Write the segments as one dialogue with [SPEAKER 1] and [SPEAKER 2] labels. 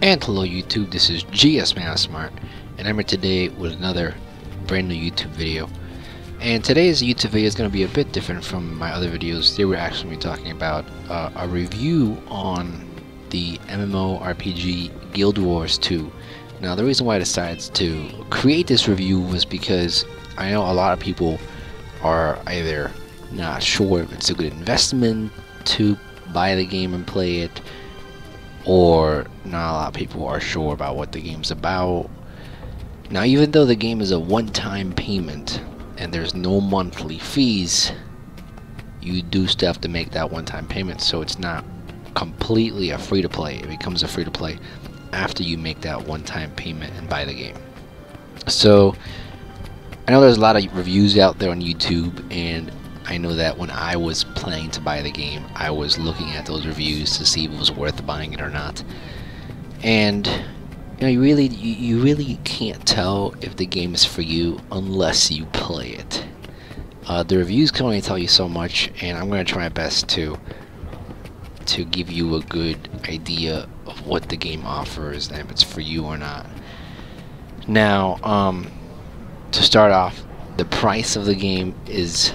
[SPEAKER 1] And hello YouTube, this is GS Man Smart, and I'm here today with another brand new YouTube video. And today's YouTube video is going to be a bit different from my other videos. They were actually talking about a review on the MMORPG Guild Wars 2. Now the reason why I decided to create this review was because I know a lot of people are either not sure if it's a good investment to buy the game and play it, or not a lot of people are sure about what the game's about. Now, even though the game is a one-time payment and there's no monthly fees, you do still have to make that one-time payment, so it's not completely a free-to-play. It becomes a free-to-play after you make that one-time payment and buy the game. So I know there's a lot of reviews out there on YouTube, and I know that when I was planning to buy the game, I was looking at those reviews to see if it was worth buying it or not. And you know, you really can't tell if the game is for you unless you play it. The reviews can only tell you so much, and I'm going to try my best to give you a good idea of what the game offers and if it's for you or not. Now, to start off, the price of the game is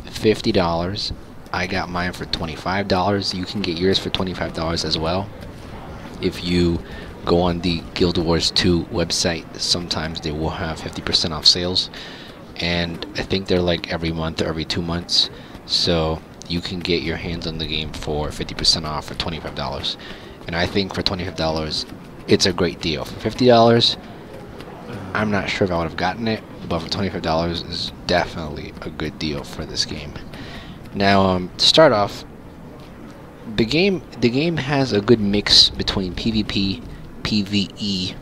[SPEAKER 1] $50. I got mine for $25. You can get yours for $25 as well. If you go on the Guild Wars 2 website, sometimes they will have 50% off sales, and I think they're like every month or every 2 months, so you can get your hands on the game for 50% off for $25. And I think for $25 it's a great deal. For $50, I'm not sure if I would have gotten it, but for $25 is definitely a good deal for this game. Now, to start off, the game has a good mix between PvP, PvE,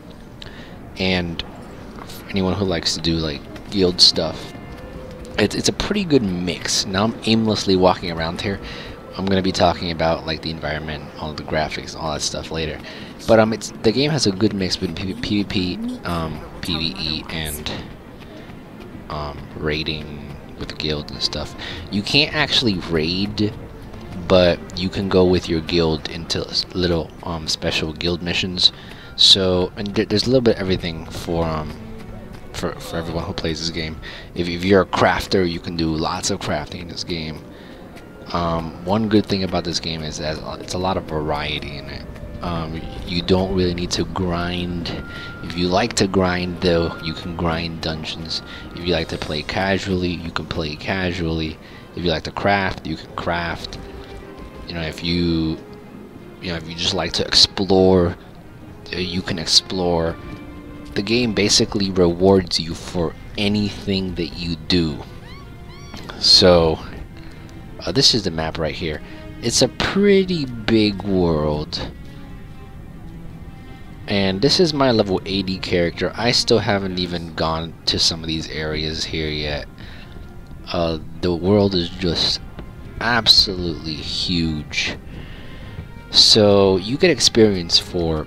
[SPEAKER 1] and anyone who likes to do like guild stuff. It's a pretty good mix. Now I'm aimlessly walking around here. I'm gonna be talking about like the environment, all the graphics, all that stuff later. But the game has a good mix between PvP, PvE, and raiding with the guild and stuff. You can't actually raid, but you can go with your guild into little special guild missions. So, and there's a little bit of everything for everyone who plays this game. If you're a crafter, you can do lots of crafting in this game. One good thing about this game is that it's a lot of variety in it. You don't really need to grind. If you like to grind, though, you can grind dungeons. If you like to play casually, you can play casually. If you like to craft, you can craft. You know, if you just like to explore, you can explore. The game basically rewards you for anything that you do. So this is the map right here. It's a pretty big world. And this is my level 80 character. I still haven't even gone to some of these areas here yet. The world is just absolutely huge. So you get experience for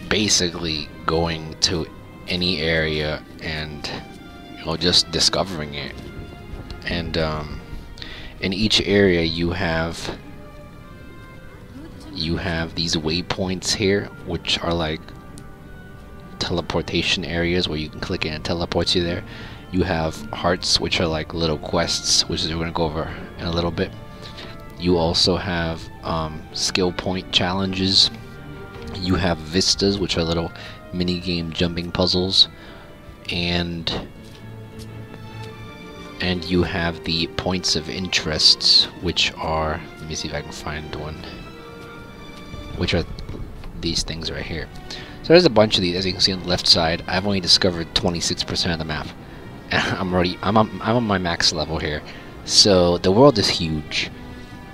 [SPEAKER 1] basically going to any area and just discovering it. And in each area you have these waypoints here, which are like teleportation areas where you can click it and it teleports you there. You have hearts, which are like little quests, which we're going to go over in a little bit. You also have skill point challenges. You have vistas, which are little mini game jumping puzzles, and you have the points of interests, which are, let me see if I can find one, which are these things right here. So there's a bunch of these, as you can see on the left side. I've only discovered 26% of the map. I'm on my max level here. So the world is huge.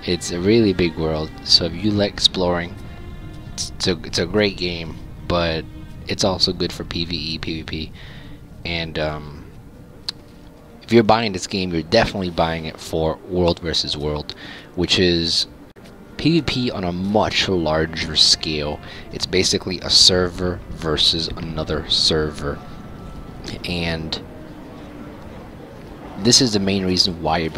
[SPEAKER 1] It's a really big world. So if you like exploring, it's a great game, but it's also good for PvE, PvP, and if you're buying this game, you're definitely buying it for World versus World, which is PvP on a much larger scale. It's basically a server versus another server, and this is the main reason why you're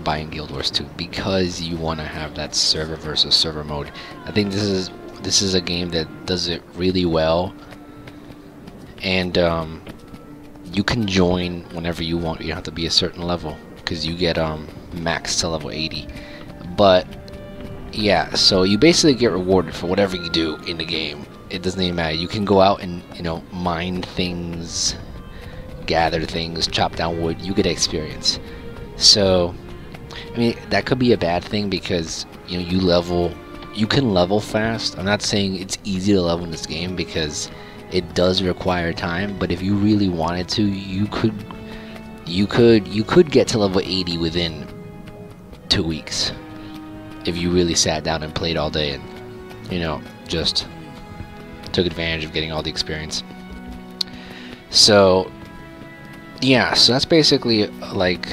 [SPEAKER 1] buying Guild Wars 2, because you want to have that server versus server mode. I think this is this is a game that does it really well, and you can join whenever you want. You don't have to be a certain level because you get max to level 80. But yeah, so you basically get rewarded for whatever you do in the game. It doesn't even matter. You can go out and, you know, mine things, gather things, chop down wood. You get experience. So I mean, that could be a bad thing because, you know, you can level fast. I'm not saying it's easy to level in this game because it does require time, but if you really wanted to, you could get to level 80 within 2 weeks if you really sat down and played all day and, you know, just took advantage of getting all the experience. So yeah, so that's basically like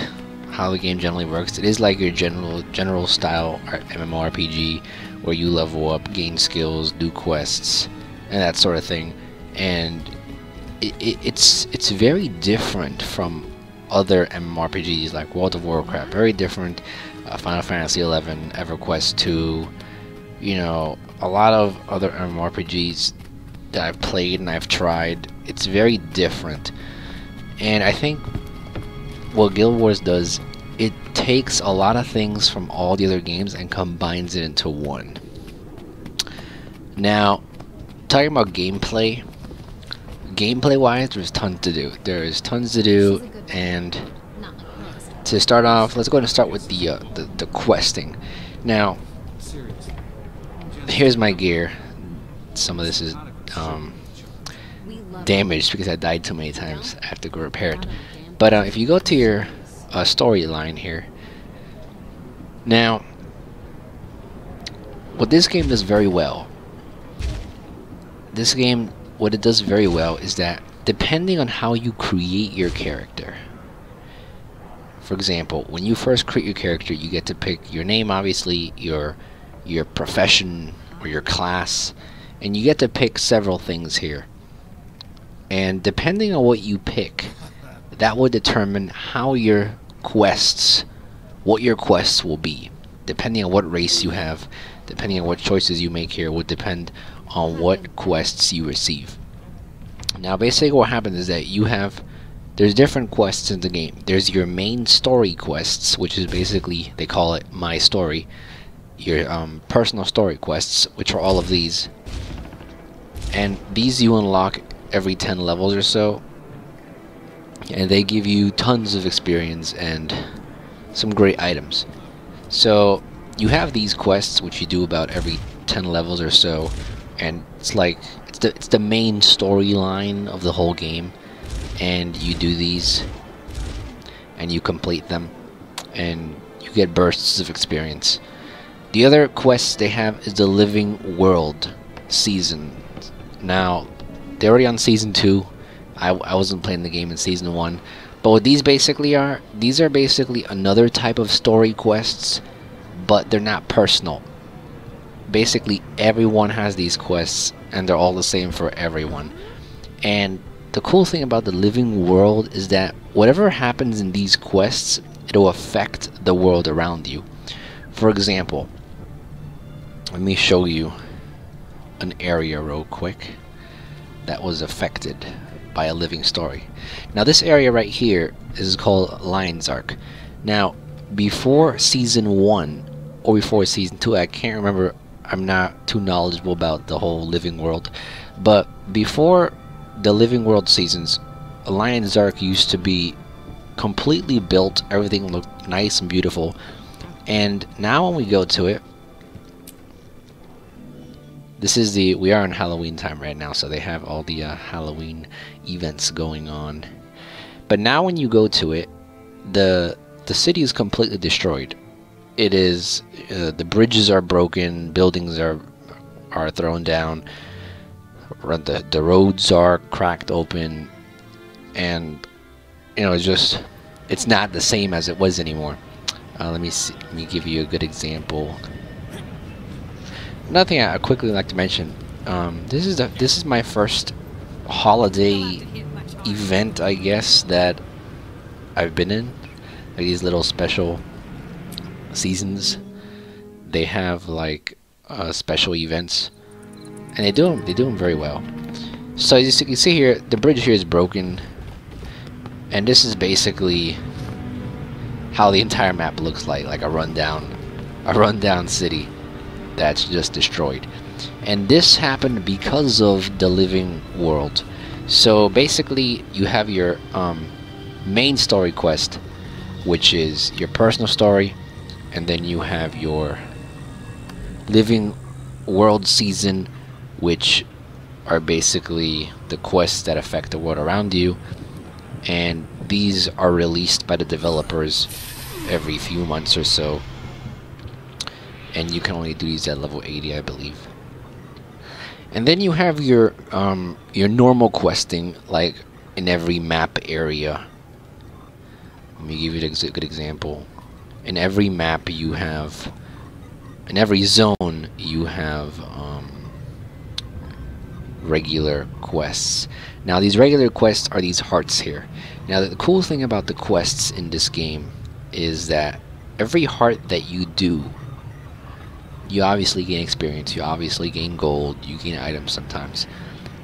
[SPEAKER 1] how the game generally works. It is like your general style MMORPG where you level up, gain skills, do quests, and that sort of thing. And it's very different from other MMORPGs like World of Warcraft. Very different. Final Fantasy 11, EverQuest 2. You know, a lot of other MMORPGs that I've played and I've tried. It's very different. And I think what Guild Wars does, it takes a lot of things from all the other games and combines it into one. Now, talking about gameplay wise, there's tons to do. There's tons to do, and to start off, let's go ahead and start with the questing. Now, here's my gear. Some of this is damaged because I died too many times. I have to go repair it. But if you go to your storyline here, now what this game does very well, what it does very well is that depending on how you create your character, for example, when you first create your character, you get to pick your name, obviously, your profession or your class, and you get to pick several things here. And depending on what you pick, that will determine how your quests, what your quests will be. Depending on what race you have, depending on what choices you make here, will depend on what quests you receive. Now, basically what happens is that there's different quests in the game. There's your main story quests, which is basically, they call it My Story. Your personal story quests, which are all of these. And these you unlock every 10 levels or so. And they give you tons of experience and some great items. So you have these quests, which you do about every 10 levels or so, and it's like it's the main storyline of the whole game. And you do these, and you complete them, and you get bursts of experience. The other quests they have is the Living World season. Now, they're already on season 2. I wasn't playing the game in season 1. But what these basically are, these are basically another type of story quests, but they're not personal. Basically, everyone has these quests, and they're all the same for everyone. And the cool thing about the Living World is that whatever happens in these quests, it'll affect the world around you. For example, let me show you an area real quick that was affected by a living story. Now, this area right here is called Lion's Arc. Now, before season 1 or before season 2, I can't remember, I'm not too knowledgeable about the whole Living World, but before the Living World seasons, Lion's Arc used to be completely built, everything looked nice and beautiful, and now when we go to it, we are in Halloween time right now, so they have all the Halloween events going on. But now when you go to it, the city is completely destroyed. It is, the bridges are broken, buildings are thrown down, the roads are cracked open, and you know, it's not the same as it was anymore. Let me give you a good example. Another thing I quickly like to mention, this is my first holiday event, I guess, that I've been in. Like these little special seasons, they have like special events and they do them very well. So as you can see here, the bridge here is broken, and this is basically how the entire map looks like a rundown city that's just destroyed. And this happened because of the living world. So basically, you have your main story quest, which is your personal story, and then you have your living world season, which are basically the quests that affect the world around you, and these are released by the developers every few months or so, and you can only do these at level 80, I believe. And then you have your normal questing, like in every map area. Let me give you a good example. In every map you have, in every zone you have regular quests. Now these regular quests are these hearts here. Now the cool thing about the quests in this game is that every heart that you do, you obviously gain experience, you obviously gain gold, you gain items sometimes.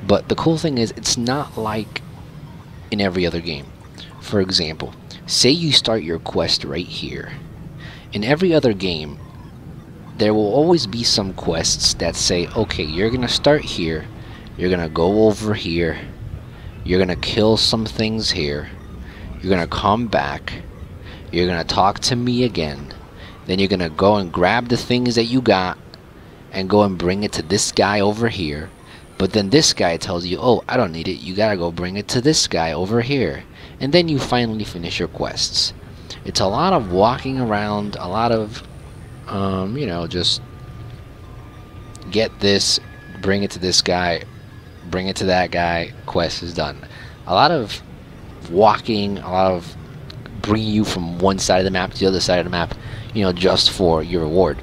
[SPEAKER 1] But the cool thing is, it's not like in every other game. For example, say you start your quest right here. In every other game, there will always be some quests that say, okay, you're gonna start here, you're gonna go over here, you're gonna kill some things here, you're gonna come back, you're gonna talk to me again, then you're gonna go and grab the things that you got and go and bring it to this guy over here. But then this guy tells you, oh, I don't need it, you gotta go bring it to this guy over here. And then you finally finish your quests. It's a lot of walking around, a lot of, you know, just get this, bring it to this guy, bring it to that guy, quest is done. A lot of walking, a lot of bringing you from one side of the map to the other side of the map, you know, just for your reward.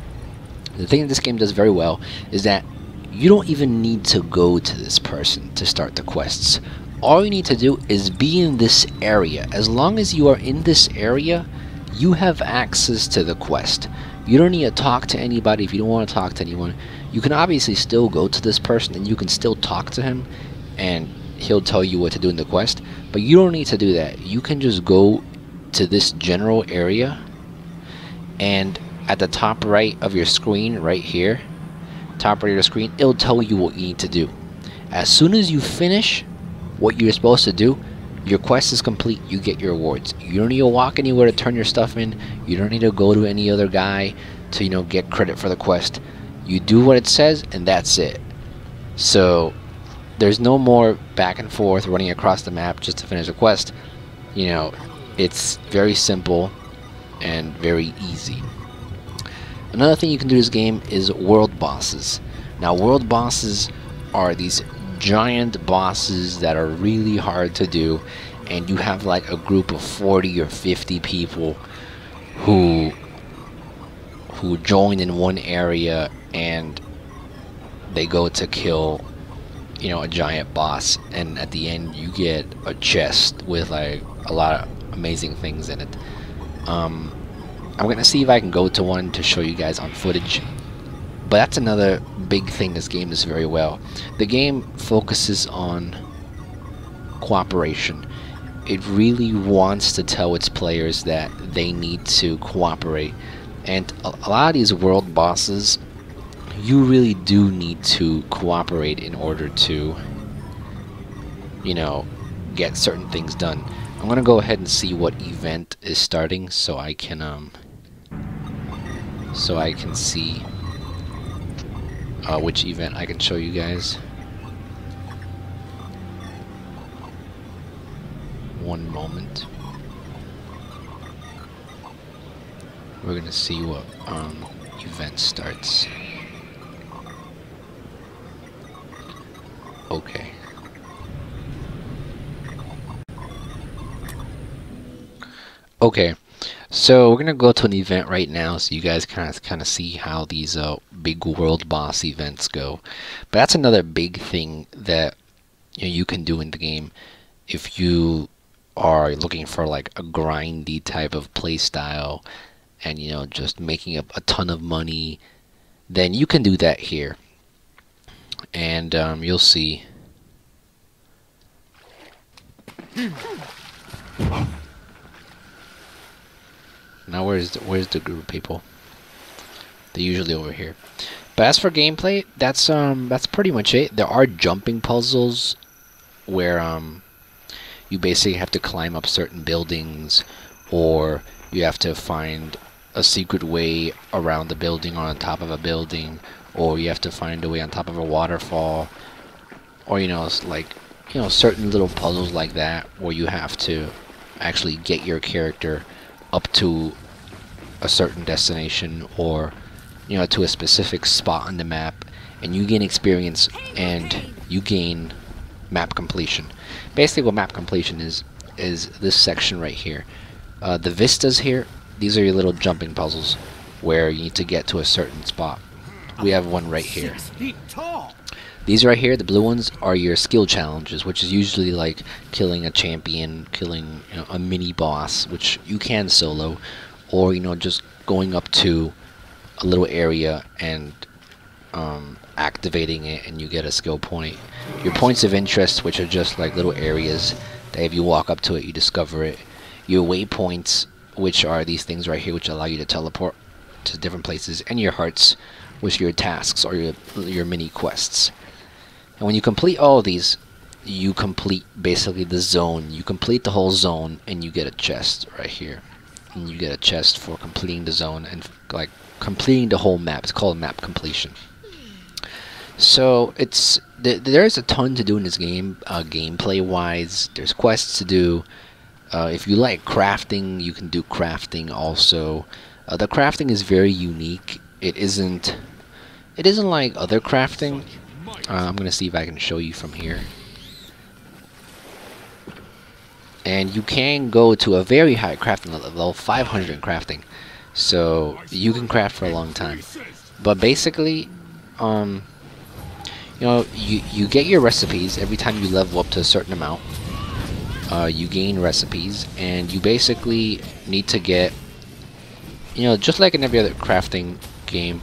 [SPEAKER 1] The thing that this game does very well is that you don't even need to go to this person to start the quests. All you need to do is be in this area. As long as you are in this area, you have access to the quest. You don't need to talk to anybody. If you don't want to talk to anyone, you can obviously still go to this person and you can still talk to him and he'll tell you what to do in the quest, but you don't need to do that. You can just go to this general area, and at the top right of your screen, right here, top right of your screen, it'll tell you what you need to do. As soon as you finish what you're supposed to do, your quest is complete, you get your rewards. You don't need to walk anywhere to turn your stuff in, you don't need to go to any other guy to, you know, get credit for the quest. You do what it says and that's it. So there's no more back and forth running across the map just to finish a quest. You know, it's very simple and very easy. Another thing you can do in this game is world bosses. Now world bosses are these giant bosses that are really hard to do, and you have like a group of 40 or 50 people who join in one area and they go to kill, you know, a giant boss, and at the end you get a chest with like a lot of amazing things in it. I'm gonna see if I can go to one to show you guys on footage, but that's another big thing this game does very well. The game focuses on cooperation. It really wants to tell its players that they need to cooperate, and a lot of these world bosses, you really do need to cooperate in order to, you know, get certain things done. I'm gonna go ahead and see what event is starting so I can see which event I can show you guys. One moment. We're gonna see what event starts. Okay. Okay, so we're gonna go to an event right now, so you guys kind of see how these big world boss events go. But that's another big thing that, you know, you can do in the game if you are looking for like a grindy type of play style, and, you know, just making a ton of money. Then you can do that here. and you'll see. Now where's the group of people? They're usually over here. But as for gameplay, that's pretty much it. There are jumping puzzles where you basically have to climb up certain buildings, or you have to find a secret way around the building or on top of a building, or you have to find a way on top of a waterfall, or it's like certain little puzzles like that where you have to actually get your character up to a certain destination, or to a specific spot on the map, and you gain experience and you gain map completion. Basically what map completion is this section right here. The vistas here, these are your little jumping puzzles where you need to get to a certain spot. We have one right here. These right here, the blue ones, are your skill challenges, which is usually like killing a champion, killing a mini boss, which you can solo, or just going up to a little area and activating it, and you get a skill point. Your points of interest, which are just like little areas that if you walk up to it, you discover it. Your waypoints, which are these things right here, which allow you to teleport to different places, and your hearts, which are your tasks or your mini quests. And when you complete all of these, you complete basically the zone. You complete the whole zone, and you get a chest right here. And you get a chest for completing the zone and like completing the whole map. It's called map completion. So there's a ton to do in this game, gameplay wise. There's quests to do. If you like crafting, you can do crafting also. The crafting is very unique. It isn't like other crafting. I'm gonna see if I can show you from here. And you can go to a very high crafting level, 500 in crafting. So you can craft for a long time. But basically, you get your recipes every time you level up to a certain amount. You gain recipes, and you basically need to get, just like in every other crafting game,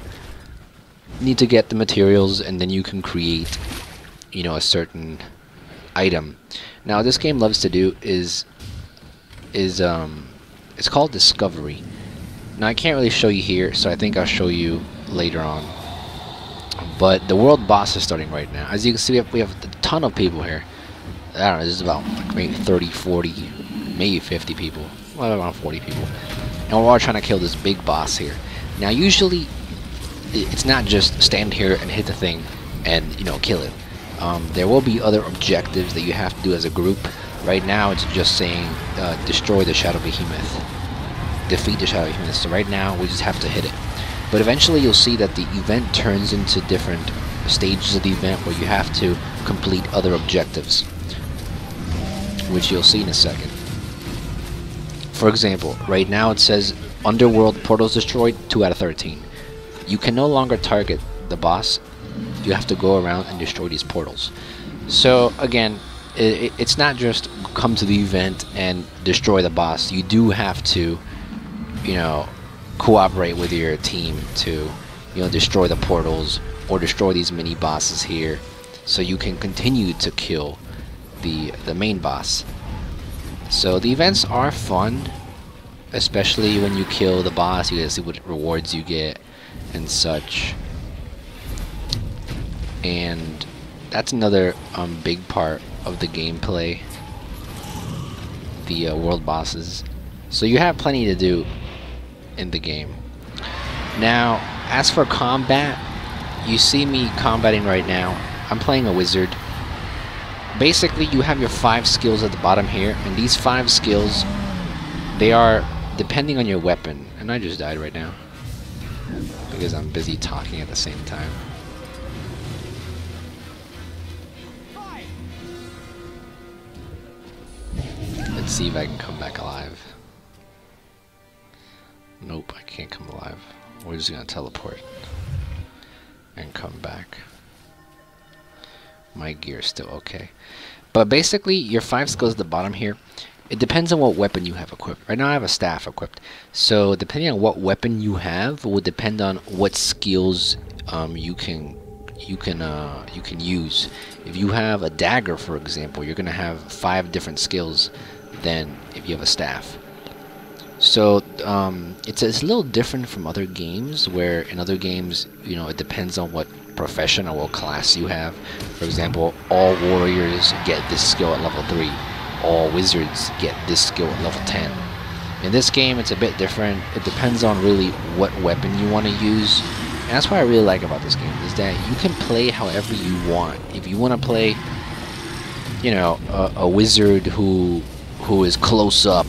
[SPEAKER 1] you need to get the materials, and then you can create, a certain item. Now, this game loves to do is it's called discovery. Now, I can't really show you here, so I think I'll show you later on. But the world boss is starting right now. As you can see, we have a ton of people here. I don't know, this is about like maybe 30, 40, maybe 50 people. Well, around 40 people. And we're all trying to kill this big boss here. Now, usually, it's not just stand here and hit the thing and, kill it. There will be other objectives that you have to do as a group. Right now, it's just saying destroy the Shadow Behemoth. Defeat the Shadow Behemoth. So right now, we just have to hit it. But eventually, you'll see that the event turns into different stages of the event where you have to complete other objectives, which you'll see in a second. For example, right now it says Underworld Portals destroyed, 2 out of 13. You can no longer target the boss. You have to go around and destroy these portals. So again, it's not just come to the event and destroy the boss. You do have to, cooperate with your team to, destroy the portals or destroy these mini bosses here, so you can continue to kill the main boss. So the events are fun, especially when you kill the boss. You get to see what rewards you get and such. And that's another big part of the gameplay, the world bosses. So you have plenty to do in the game. Now, as for combat, you see me combating right now. I'm playing a wizard. Basically, you have your 5 skills at the bottom here, and these 5 skills, they are depending on your weapon. And I just died right now because I'm busy talking at the same time. Let's see if I can come back alive. Nope, I can't come alive. We're just gonna teleport and come back. My gear's still okay. But basically, your 5 skills at the bottom here, it depends on what weapon you have equipped. Right now I have a staff equipped. So depending on what weapon you have will depend on what skills you can you can use. If you have a dagger, for example, you're gonna have 5 different skills than if you have a staff. So it's a little different from other games, where in other games, you know, it depends on what profession or what class you have. For example, all warriors get this skill at level 3. All wizards get this skill at level 10. In this game, it's a bit different. It depends on really what weapon you want to use. And that's what I really like about this game, is that you can play however you want. If you want to play, you know, a wizard who is close up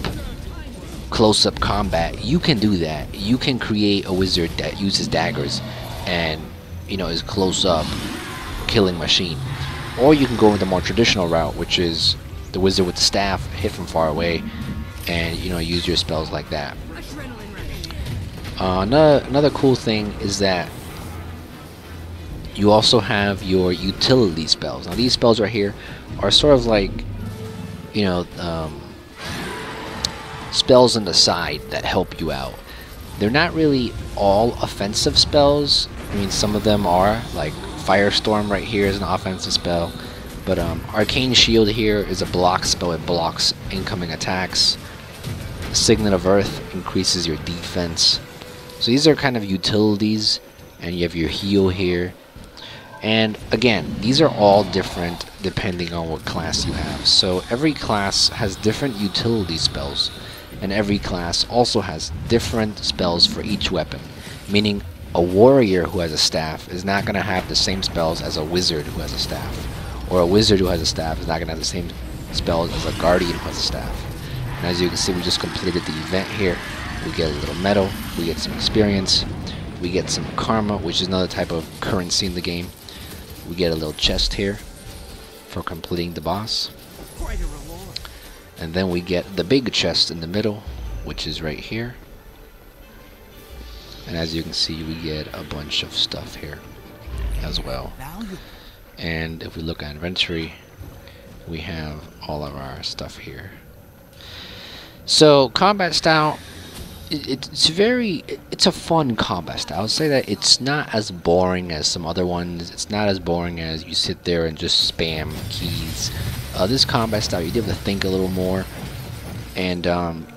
[SPEAKER 1] combat, you can do that. You can create a wizard that uses daggers and, you know, is close up killing machine. Or you can go with the more traditional route, which is the wizard with the staff, hit from far away, and, you know, use your spells like that. Another cool thing is that you also have your utility spells. Now these spells right here are sort of like, you know, spells on the side that help you out. They're not really all offensive spells. I mean, some of them are, like Firestorm right here is an offensive spell, but Arcane Shield here is a block spell. It blocks incoming attacks. Signet of Earth increases your defense. So these are kind of utilities, and you have your heal here. And again, these are all different depending on what class you have. So every class has different utility spells, and every class also has different spells for each weapon. Meaning a warrior who has a staff is not going to have the same spells as a wizard who has a staff. Or a wizard who has a staff is not going to have the same spells as a guardian who has a staff. And as you can see, we just completed the event here. We get a little medal, we get some experience, we get some karma, which is another type of currency in the game. We get a little chest here for completing the boss. And then we get the big chest in the middle, which is right here. And as you can see, we get a bunch of stuff here as well. And if we look at inventory, we have all of our stuff here. So combat style, it's a fun combat style. I would say that it's not as boring as some other ones. It's not as boring as you sit there and just spam keys. This combat style, you do have to think a little more, and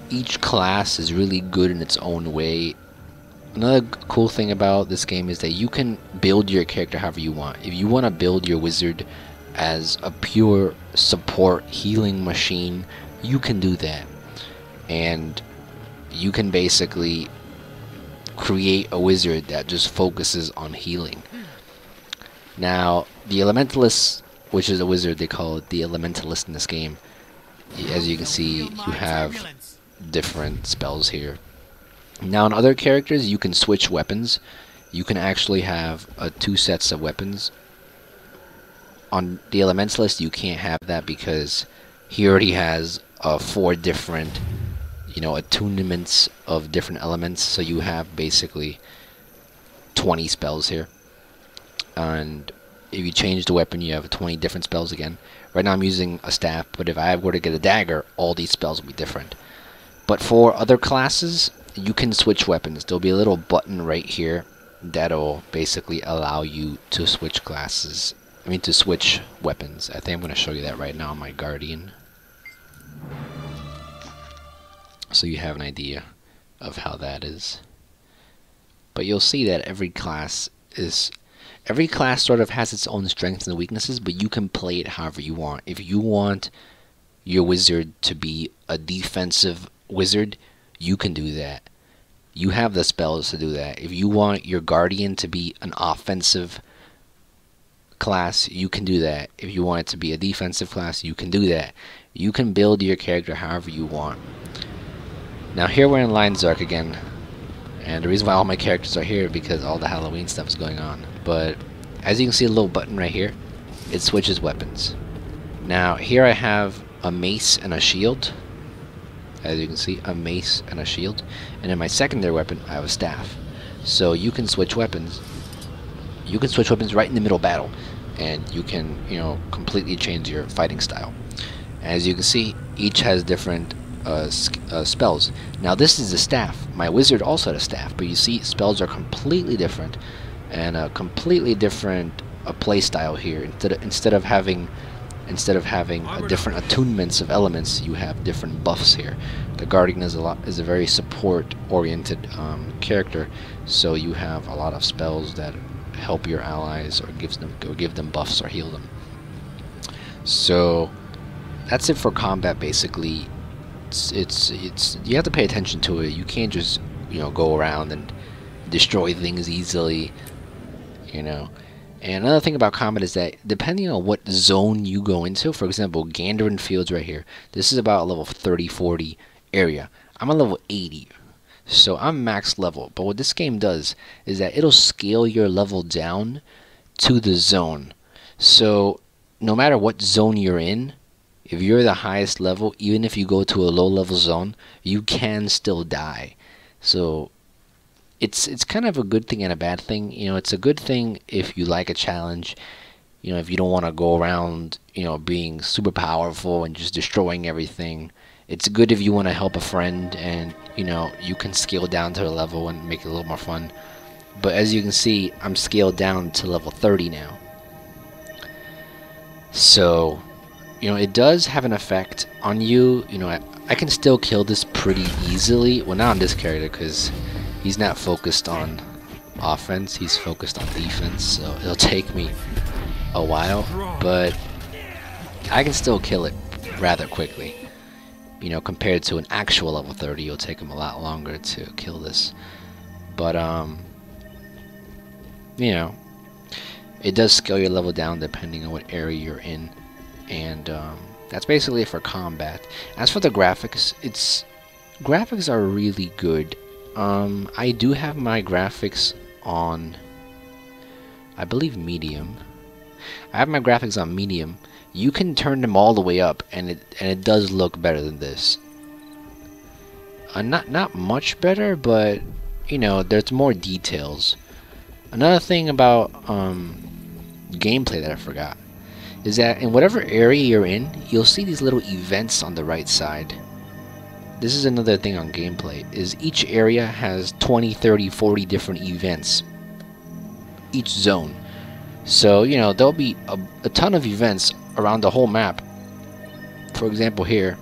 [SPEAKER 1] each class is really good in its own way. Another cool thing about this game is that you can build your character however you want. If you want to build your wizard as a pure support healing machine, you can do that. And you can basically create a wizard that just focuses on healing. Now, the Elementalist, which is a wizard, they call it the Elementalist in this game. As you can see, you have different spells here. Now, in other characters, you can switch weapons. You can actually have 2 sets of weapons. On the Elementalist, you can't have that because he already has 4 different, you know, attunements of different elements. So you have basically 20 spells here. And if you change the weapon, you have 20 different spells again. Right now I'm using a staff, but if I were to get a dagger, all these spells will be different. But for other classes, you can switch weapons. There'll be a little button right here that'll basically allow you to switch classes. I mean, to switch weapons. I think I'm going to show you that right now on my Guardian, so you have an idea of how that is. But you'll see that every class sort of has its own strengths and weaknesses, but you can play it however you want. If you want your wizard to be a defensive wizard, you can do that. You have the spells to do that. If you want your guardian to be an offensive class, you can do that. If you want it to be a defensive class, you can do that. You can build your character however you want. Now here we're in Lion's Arc again, and the reason why all my characters are here is because all the Halloween stuff is going on. But as you can see, a little button right here, it switches weapons. Now here I have a mace and a shield. As you can see, a mace and a shield. And in my secondary weapon, I have a staff. So you can switch weapons. You can switch weapons right in the middle of battle, and you can, you know, completely change your fighting style. As you can see, each has different spells. Now this is a staff. My wizard also had a staff, but you see spells are completely different, and a completely different a play style here. Instead of having different attunements of elements, you have different buffs here. The Guardian is a very support oriented character, so you have a lot of spells that help your allies or give them buffs or heal them. So that's it for combat basically. It's you have to pay attention to it. You can't just go around and destroy things easily, you know. And another thing about combat is that depending on what zone you go into, for example, Gandrin Fields right here, this is about a level 30-40 area. I'm a level 80, so I'm max level. But what this game does is that it'll scale your level down to the zone. So no matter what zone you're in, if you're the highest level, even if you go to a low level zone, you can still die. So it's kind of a good thing and a bad thing. It's a good thing if you like a challenge. If you don't want to go around, being super powerful and just destroying everything. It's good if you want to help a friend and, you can scale down to a level and make it a little more fun. But as you can see, I'm scaled down to level 30 now. So, it does have an effect on you. I can still kill this pretty easily. Well, not on this character because he's not focused on offense, he's focused on defense, so it'll take me a while, but I can still kill it rather quickly. Compared to an actual level 30, it'll take him a lot longer to kill this. But, it does scale your level down depending on what area you're in, and that's basically it for combat. As for the graphics, graphics are really good. I do have my graphics on, I believe, medium. I have my graphics on medium. You can turn them all the way up, and it does look better than this. Not much better, but there's more details. Another thing about gameplay that I forgot is that in whatever area you're in, you'll see these little events on the right side. This is another thing on gameplay, is each area has 20, 30, 40 different events. Each zone. So, there'll be a ton of events around the whole map. For example here.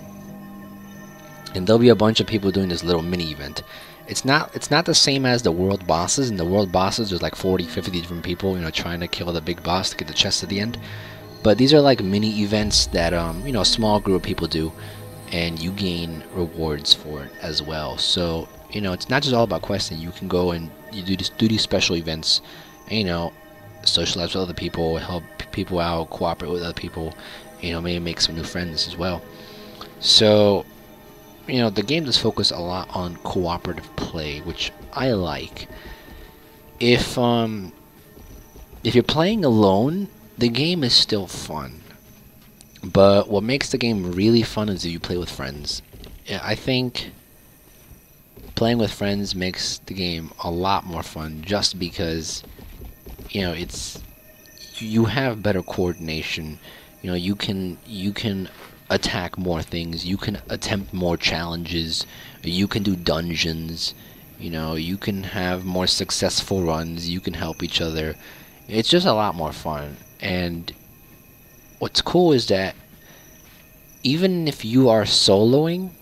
[SPEAKER 1] And there'll be a bunch of people doing this little mini event. It's not the same as the world bosses. In the world bosses, there's like 40, 50 different people, trying to kill the big boss to get the chest at the end. But these are like mini events that, a small group of people do. And you gain rewards for it as well. So, it's not just all about questing. You can go and you do these special events, and, socialize with other people, help people out, cooperate with other people, maybe make some new friends as well. So, the game does focus a lot on cooperative play, which I like. If you're playing alone, the game is still fun. But what makes the game really fun is if you play with friends. I think playing with friends makes the game a lot more fun just because, you have better coordination. You can attack more things, you can attempt more challenges, you can do dungeons, you can have more successful runs, you can help each other. It's just a lot more fun. And what's cool is that even if you are soloing,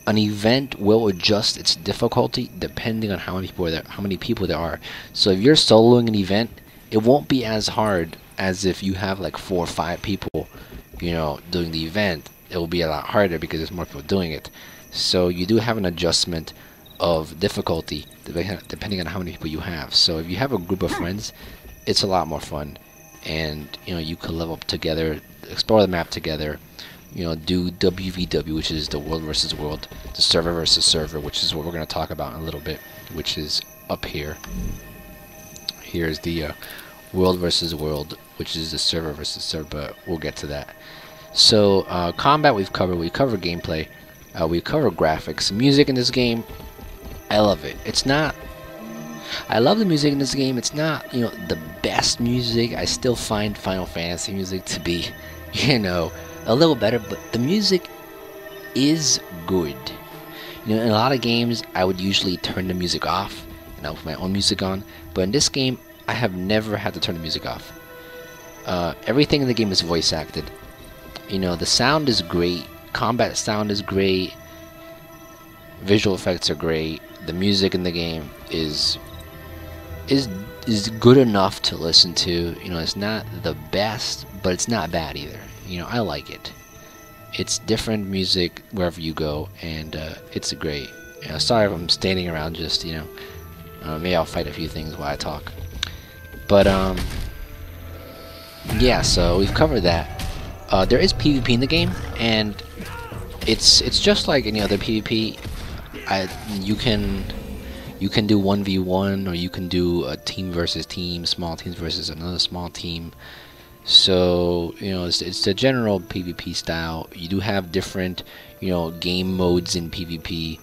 [SPEAKER 1] an event will adjust its difficulty depending on how many people there are. So if you're soloing an event, it won't be as hard as if you have like 4 or 5 people, doing the event. It will be a lot harder because there's more people doing it. So you do have an adjustment of difficulty depending on how many people you have. So if you have a group of friends, it's a lot more fun. And you could level up together, explore the map together, do WVW, which is the world versus world, the server versus server, which is what we're going to talk about in a little bit, which is up here. Here's the world versus world, which is the server versus server, but we'll get to that. So combat we covered gameplay, we covered graphics. Music in this game, I love it. I love the music in this game. It's not, the best music. I still find Final Fantasy music to be, a little better, but the music is good. In a lot of games, I would usually turn the music off and I'll put my own music on. But in this game, I have never had to turn the music off. Everything in the game is voice acted. You know, the sound is great, combat sound is great, visual effects are great. The music in the game is good enough to listen to. You know, it's not the best, but it's not bad either. You know, I like it. It's different music wherever you go, and it's great. You know, sorry if I'm standing around just, you know, maybe I'll fight a few things while I talk. But yeah, so we've covered that. There is PvP in the game, and it's just like any other PvP. You can do 1v1, or you can do a team versus team, small teams versus another small team. So, you know, it's the general PvP style. You do have different, you know, game modes in PvP.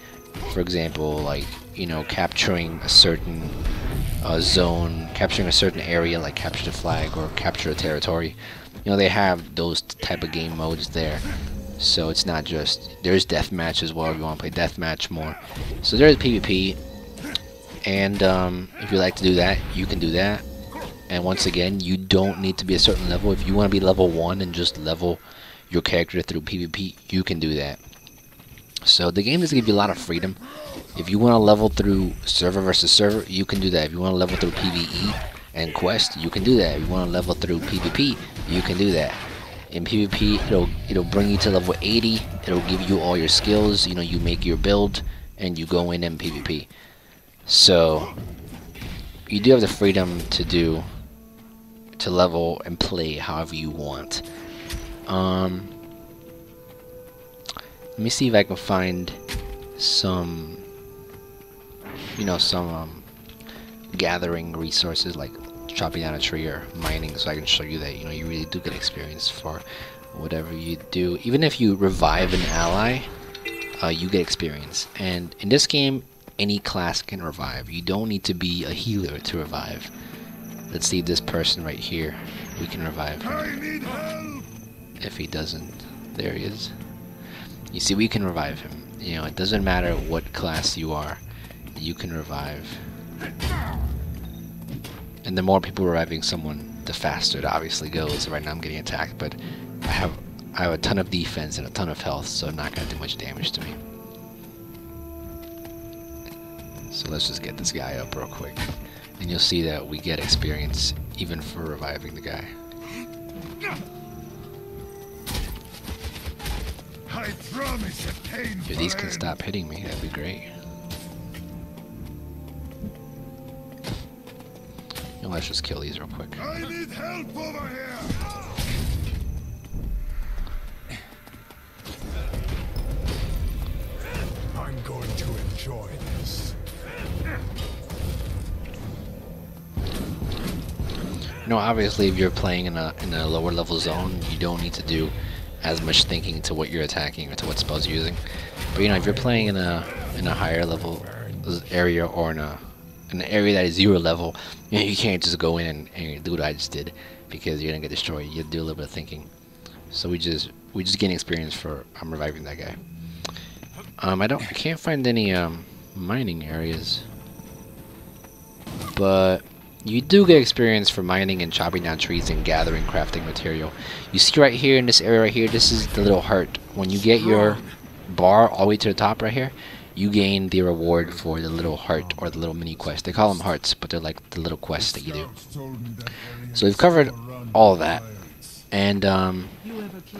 [SPEAKER 1] For example, like, you know, capturing a certain zone, capturing a certain area, like capture the flag or capture a territory. You know, they have those type of game modes there. So it's not just, there's deathmatch as well if you want to play deathmatch more. So there's PvP, and if you like to do that, you can do that. And once again, you don't need to be a certain level. If you want to be level 1 and just level your character through PvP, you can do that. So the game does give you a lot of freedom. If you want to level through server versus server, you can do that. If you want to level through PvE and quest, you can do that. If you want to level through PvP, you can do that. In PvP, it'll bring you to level 80. It'll give you all your skills. You know, you make your build and you go in PvP. So you do have the freedom to level and play however you want. Let me see if I can find some, you know, some gathering resources like chopping down a tree or mining, so I can show you that, you know, you really do get experience for whatever you do. Even if you revive an ally, you get experience. And in this game, any class can revive. You don't need to be a healer to revive. Let's see this person right here. We can revive him. If he doesn't, there he is. You see, we can revive him. You know, it doesn't matter what class you are, you can revive. And the more people reviving someone, the faster it obviously goes. Right now I'm getting attacked, but I have a ton of defense and a ton of health, so not gonna do much damage to me. So let's just get this guy up real quick. And you'll see that we get experience even for reviving the guy.
[SPEAKER 2] I promise a pain.
[SPEAKER 1] If these can stop hitting me, that'd be great. You know, let's just kill these real quick.
[SPEAKER 2] I need help over here. I'm going to enjoy this.
[SPEAKER 1] You know, obviously, if you're playing in a lower level zone, you don't need to do as much thinking to what you're attacking or to what spells you're using. But you know, if you're playing in a higher level area, or in an area that is 0 level, you know, you can't just go in and do what I just did, because you're gonna get destroyed. You have to do a little bit of thinking. So we just gain experience for reviving that guy. I can't find any mining areas, but you do get experience for mining and chopping down trees and gathering crafting material. You see right here in this area right here, this is the little heart. When you get your bar all the way to the top right here, you gain the reward for the little heart or the little mini quest. They call them hearts, but they're like the little quests that you do. So we've covered all that. And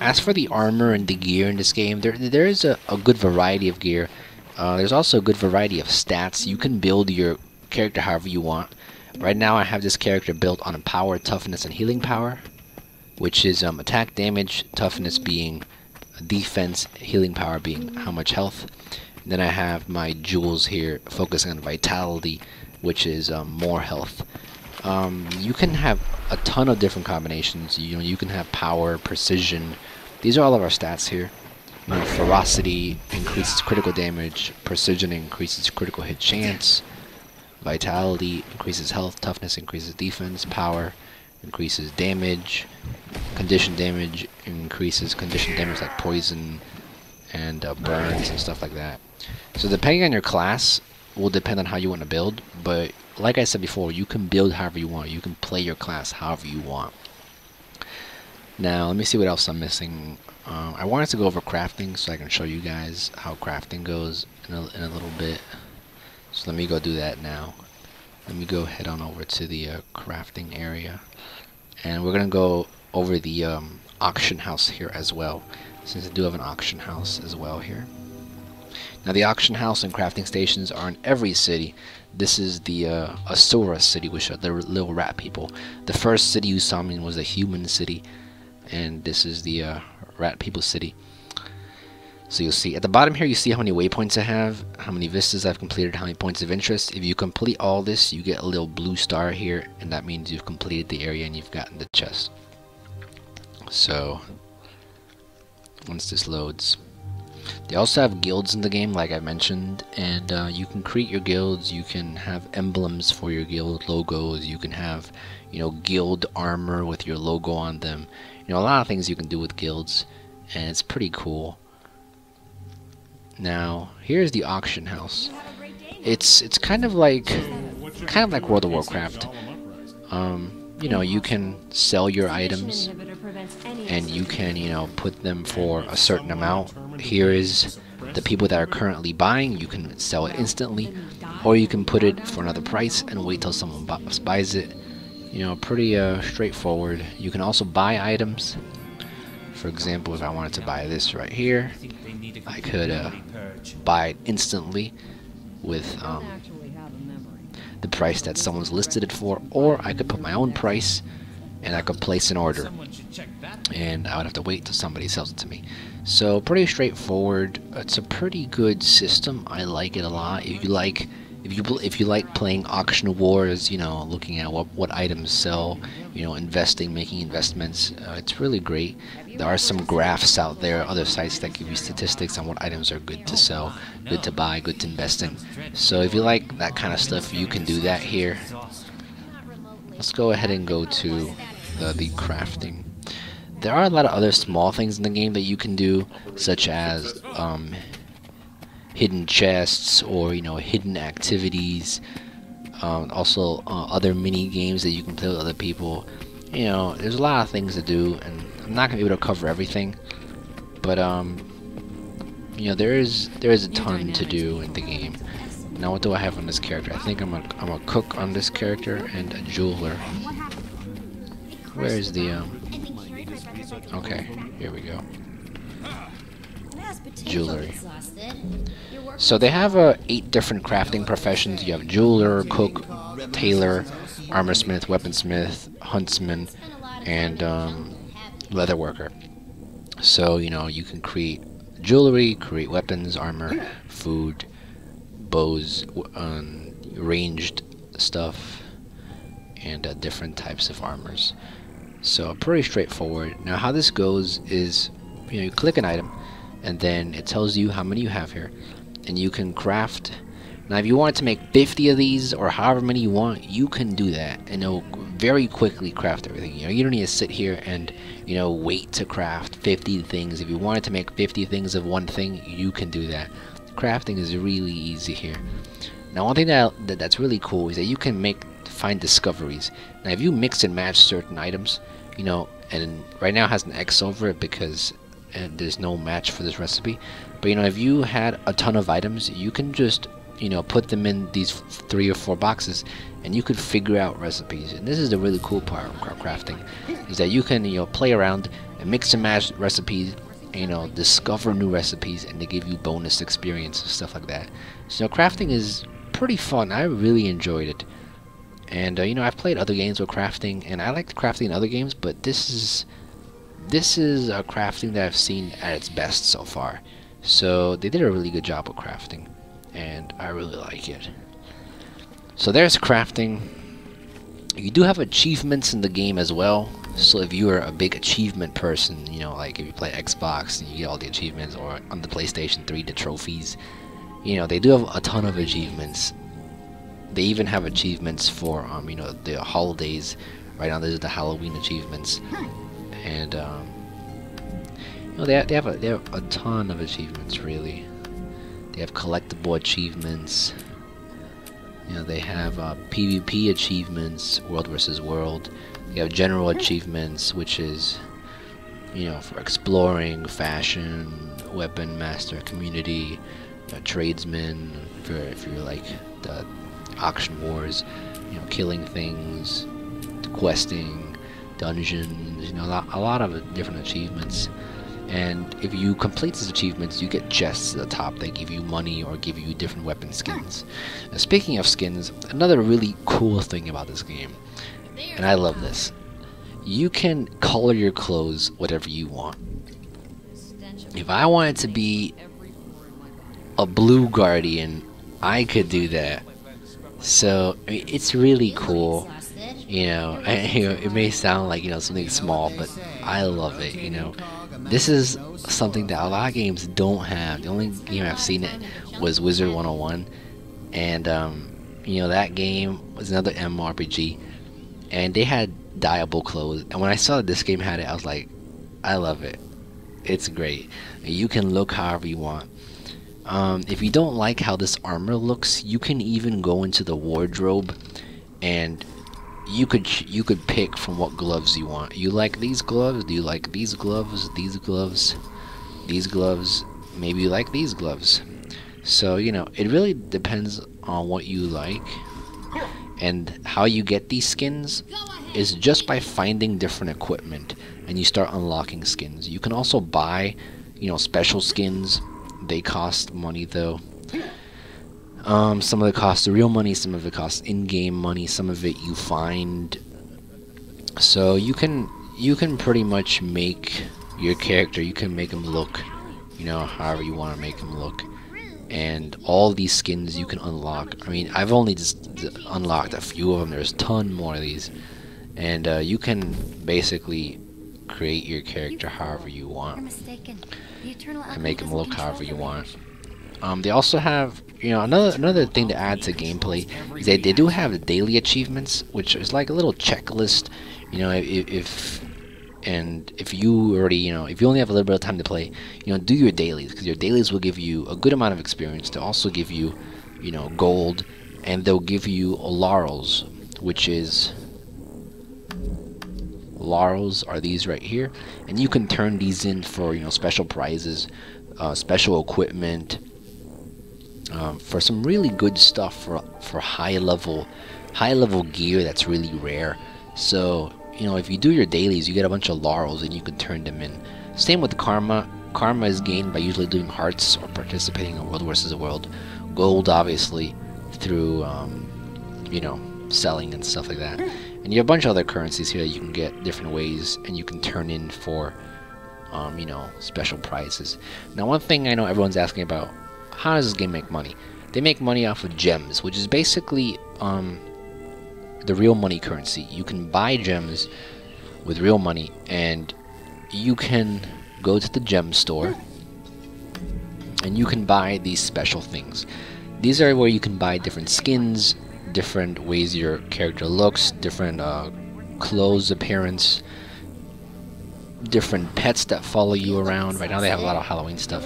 [SPEAKER 1] as for the armor and the gear in this game, there is a good variety of gear. There's also a good variety of stats. You can build your character however you want. Right now I have this character built on a power, toughness, and healing power, which is attack damage, toughness being defense, healing power being how much health. And then I have my jewels here focusing on vitality, which is more health. You can have a ton of different combinations. You know, you can have power, precision. These are all of our stats here. You know, ferocity increases critical damage, precision increases critical hit chance, vitality increases health, toughness increases defense, power increases damage, condition damage increases condition damage like poison and burns and stuff like that. So depending on your class, will depend on how you want to build, but like I said before, you can build however you want. You can play your class however you want. Now, let me see what else I'm missing. I wanted to go over crafting so I can show you guys how crafting goes in a little bit. So let me go do that now. Let me go head on over to the crafting area. And we're going to go over the auction house here as well, since I do have an auction house as well here. Now the auction house and crafting stations are in every city. This is the Asura city, which are the little rat people. The first city you saw me in was the human city, and this is the rat people city. So you'll see at the bottom here, you see how many waypoints I have, how many vistas I've completed, how many points of interest. If you complete all this, you get a little blue star here, and that means you've completed the area and you've gotten the chest. So once this loads, they also have guilds in the game, like I mentioned, and you can create your guilds. You can have emblems for your guild logos. You can have, guild armor with your logo on them. A lot of things you can do with guilds, and it's pretty cool. Now, here's the auction house. It's kind of like World of Warcraft. You can sell your items, and you can, put them for a certain amount. Here is the people that are currently buying. You can sell it instantly, or you can put it for another price and wait till someone buys it. Pretty straightforward. You can also buy items. For example, if I wanted to buy this right here, I could buy it instantly with the price that someone's listed it for, or I could put my own price and I could place an order, and I would have to wait till somebody sells it to me. So pretty straightforward. It's a pretty good system. I like it a lot. If you like playing auction wars, looking at what items sell, investing, making investments, it's really great. There are some graphs out there, other sites that give you statistics on what items are good to sell, good to buy, good to invest in. So if you like that kind of stuff, you can do that here. Let's go ahead and go to the crafting. There are a lot of other small things in the game that you can do, such as hidden chests, or hidden activities. Also other mini games that you can play with other people. There's a lot of things to do, and I'm not gonna be able to cover everything, but there is a ton to do in the game. Now, what do I have on this character? I think I'm a cook on this character and a jeweler. Where is the okay, here we go. Jewelry. So they have 8 different crafting professions. You have jeweler, cook, tailor, armorsmith, weaponsmith, huntsman, and leather worker. So you can create jewelry, create weapons, armor, food, bows, ranged stuff, and different types of armors. So pretty straightforward. Now how this goes is, you click an item, and then it tells you how many you have here, and you can craft. Now if you wanted to make 50 of these, or however many you want, you can do that, and it'll very quickly craft everything. You don't need to sit here and wait to craft 50 things. If you wanted to make 50 things of one thing, you can do that. Crafting is really easy here. Now one thing that's really cool is that you can find discoveries. Now if you mix and match certain items, and right now it has an X over it because there's no match for this recipe, but if you had a ton of items, you can just put them in these 3 or 4 boxes, and you could figure out recipes. And this is the really cool part of crafting, is that you can play around and mix and match recipes, discover new recipes, and they give you bonus experience and stuff like that. So crafting is pretty fun. I really enjoyed it. And I've played other games with crafting, and I like crafting in other games, but this is a crafting that I've seen at its best so far. So they did a really good job with crafting, and I really like it. So there's crafting. You do have achievements in the game as well. So if you are a big achievement person, like if you play Xbox and you get all the achievements, or on the PlayStation 3 the trophies, they do have a ton of achievements. They even have achievements for the holidays. Right now there's the Halloween achievements, and they have a ton of achievements really. They have collectible achievements, You know, they have PvP achievements, world versus world. They have general achievements, which is, you know, for exploring, fashion, weapon master, community, tradesman. If you're like the auction wars, you know, killing things, questing, dungeons. You know, a lot of different achievements. And if you complete these achievements, you get chests at the top that give you money or give you different weapon skins. Now, speaking of skins, another really cool thing about this game, and I love this, you can color your clothes whatever you want. If I wanted to be a blue guardian, I could do that. So I mean, it's really cool. You know, it may sound like, you know, something small, but I love it. You know, this is something that a lot of games don't have. The only game I've seen it was Wizard 101, and you know, that game was another MMORPG, and they had dyeable clothes. And when I saw that this game had it, I was like, I love it. It's great. You can look however you want. If you don't like how this armor looks, you can even go into the wardrobe, and you could pick from what gloves you want. You like these gloves? Do you like these gloves? These gloves? These gloves? Maybe you like these gloves. So, you know, it really depends on what you like. And how you get these skins is just by finding different equipment, and you start unlocking skins. You can also buy, you know, special skins. They cost money though. Some of it costs the real money, some of it costs in-game money, some of it you find. So you can pretty much make your character, you can make him look, you know, however you want to make him look. And all these skins you can unlock. I mean, I've only just unlocked a few of them. There's a ton more of these. And you can basically create your character however you want. And make him look however you want. They also have, you know, another thing to add to gameplay is that they do have daily achievements, which is like a little checklist. You know, if you already, you know, if you only have a little bit of time to play, you know, do your dailies, because your dailies will give you a good amount of experience. They'll also give you, you know, gold, and they'll give you laurels, which is, laurels are these right here, and you can turn these in for, you know, special prizes, special equipment, for some really good stuff, for high level gear that's really rare. So, you know, if you do your dailies, you get a bunch of laurels and you can turn them in. Same with karma. Karma is gained by usually doing hearts or participating in World versus World. Gold, obviously, through you know, selling and stuff like that. And you have a bunch of other currencies here that you can get different ways, and you can turn in for you know, special prizes. Now, one thing I know everyone's asking about: how does this game make money? They make money off of gems, which is basically the real money currency. You can buy gems with real money, and you can go to the gem store and you can buy these special things. These are where you can buy different skins, different ways your character looks, different clothes appearance, different pets that follow you around. Right now they have a lot of Halloween stuff.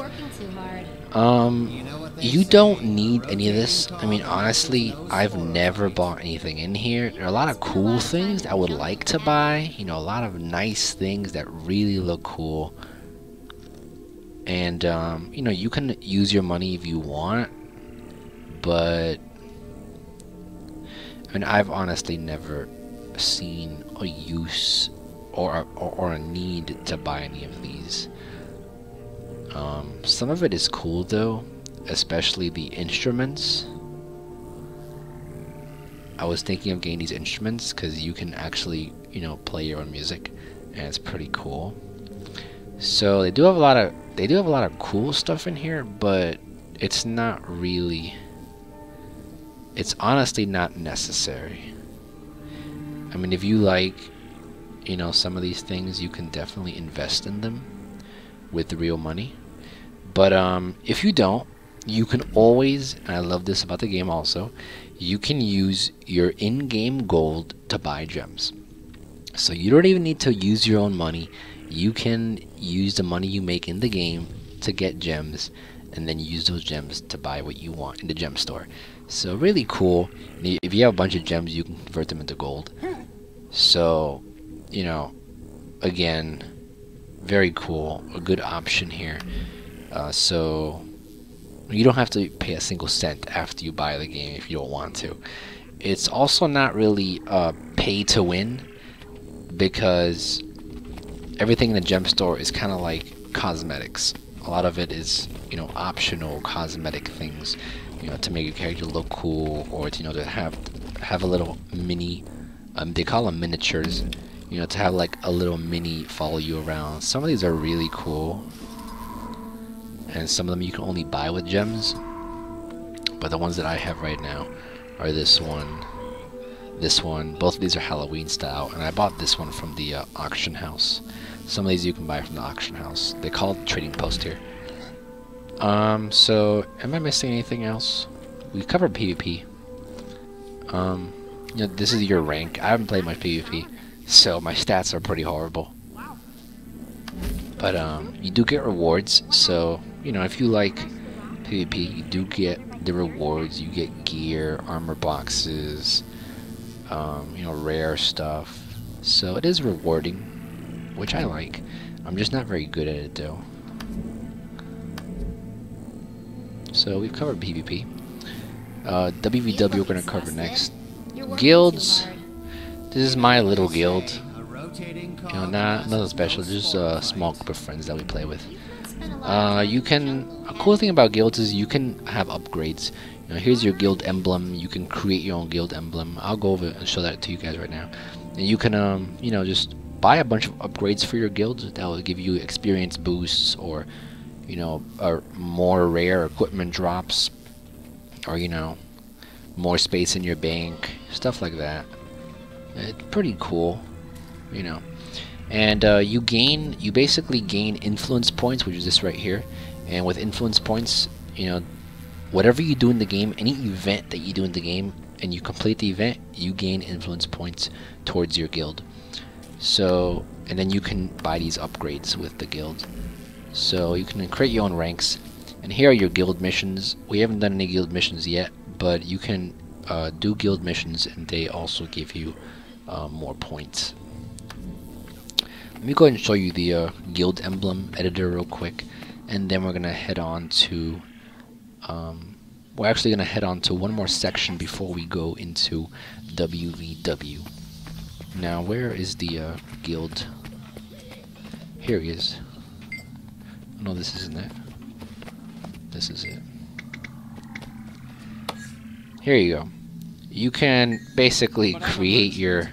[SPEAKER 1] You don't need any of this. I mean, honestly, I've never bought anything in here. There are a lot of cool things that I would like to buy. You know, a lot of nice things that really look cool. And, you know, you can use your money if you want. But, I mean, I've honestly never seen a use or a need to buy any of these. Some of it is cool though, especially the instruments. I was thinking of getting these instruments because you can actually, you know, play your own music, and it's pretty cool. So they do have a lot of cool stuff in here, but it's not really, it's honestly not necessary. I mean, if you like, you know, some of these things, you can definitely invest in them with the real money. But if you don't, you can always, and I love this about the game also, you can use your in-game gold to buy gems. So you don't even need to use your own money. You can use the money you make in the game to get gems, and then use those gems to buy what you want in the gem store. So really cool. If you have a bunch of gems, you can convert them into gold. So, you know, again, very cool. A good option here. So you don't have to pay a single cent after you buy the game if you don't want to. It's also not really pay to win, because everything in the gem store is kind of like cosmetics. A lot of it is, you know, optional cosmetic things, you know, to make your character look cool, or to, you know, to have a little mini, they call them miniatures, you know, to have like a little mini follow you around. Some of these are really cool, and some of them you can only buy with gems, but the ones that I have right now are this one, both of these are Halloween style, and I bought this one from the auction house. Some of these you can buy from the auction house. They call it trading post here. So am I missing anything else? We covered PvP. You know, this is your rank. I haven't played much PvP, so my stats are pretty horrible. But you do get rewards, so you know, if you like PvP, you do get the rewards. You get gear, armor boxes, you know, rare stuff. So it is rewarding, which I like. I'm just not very good at it though. So we've covered PvP. WVW we're going to cover next. Guilds. This is my little guild. You know, nothing special, just a small group of friends that we play with. You can, a cool thing about guilds is you can have upgrades. You know, here's your guild emblem. You can create your own guild emblem. I'll go over and show that to you guys right now. And you can, you know, just buy a bunch of upgrades for your guild that will give you experience boosts, or, you know, or more rare equipment drops, or, you know, more space in your bank, stuff like that. It's pretty cool, you know. And you basically gain influence points, which is this right here. And with influence points, you know, whatever you do in the game, any event that you do in the game, and you complete the event, you gain influence points towards your guild. So, and then you can buy these upgrades with the guild. So you can create your own ranks. And here are your guild missions. We haven't done any guild missions yet, but you can do guild missions, and they also give you more points. Let me go ahead and show you the guild emblem editor real quick, and then we're gonna head on to we're actually gonna head on to one more section before we go into WVW. Now, where is the guild? Here he is. No, this isn't it. This is it. Here you go. You can basically create your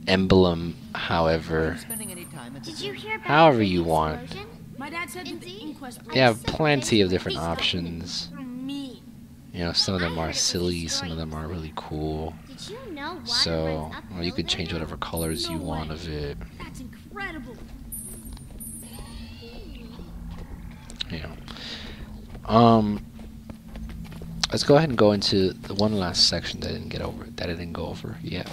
[SPEAKER 1] emblem however you want. They have plenty of different options. You know, some of them are silly, some of them are really cool. So, well, you can change whatever colors you want of it.
[SPEAKER 3] That's incredible.
[SPEAKER 1] You know. Let's go ahead and go into the one last section that I didn't go over yet,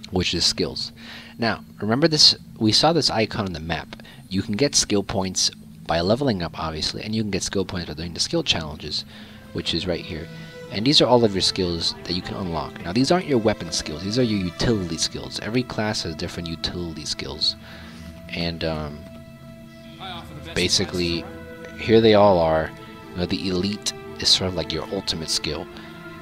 [SPEAKER 1] which is skills. Now, remember this, we saw this icon on the map. You can get skill points by leveling up, obviously, and you can get skill points by doing the skill challenges, which is right here. And these are all of your skills that you can unlock. Now, these aren't your weapon skills, these are your utility skills. Every class has different utility skills. And basically, here they all are. You know, the elite is sort of like your ultimate skill,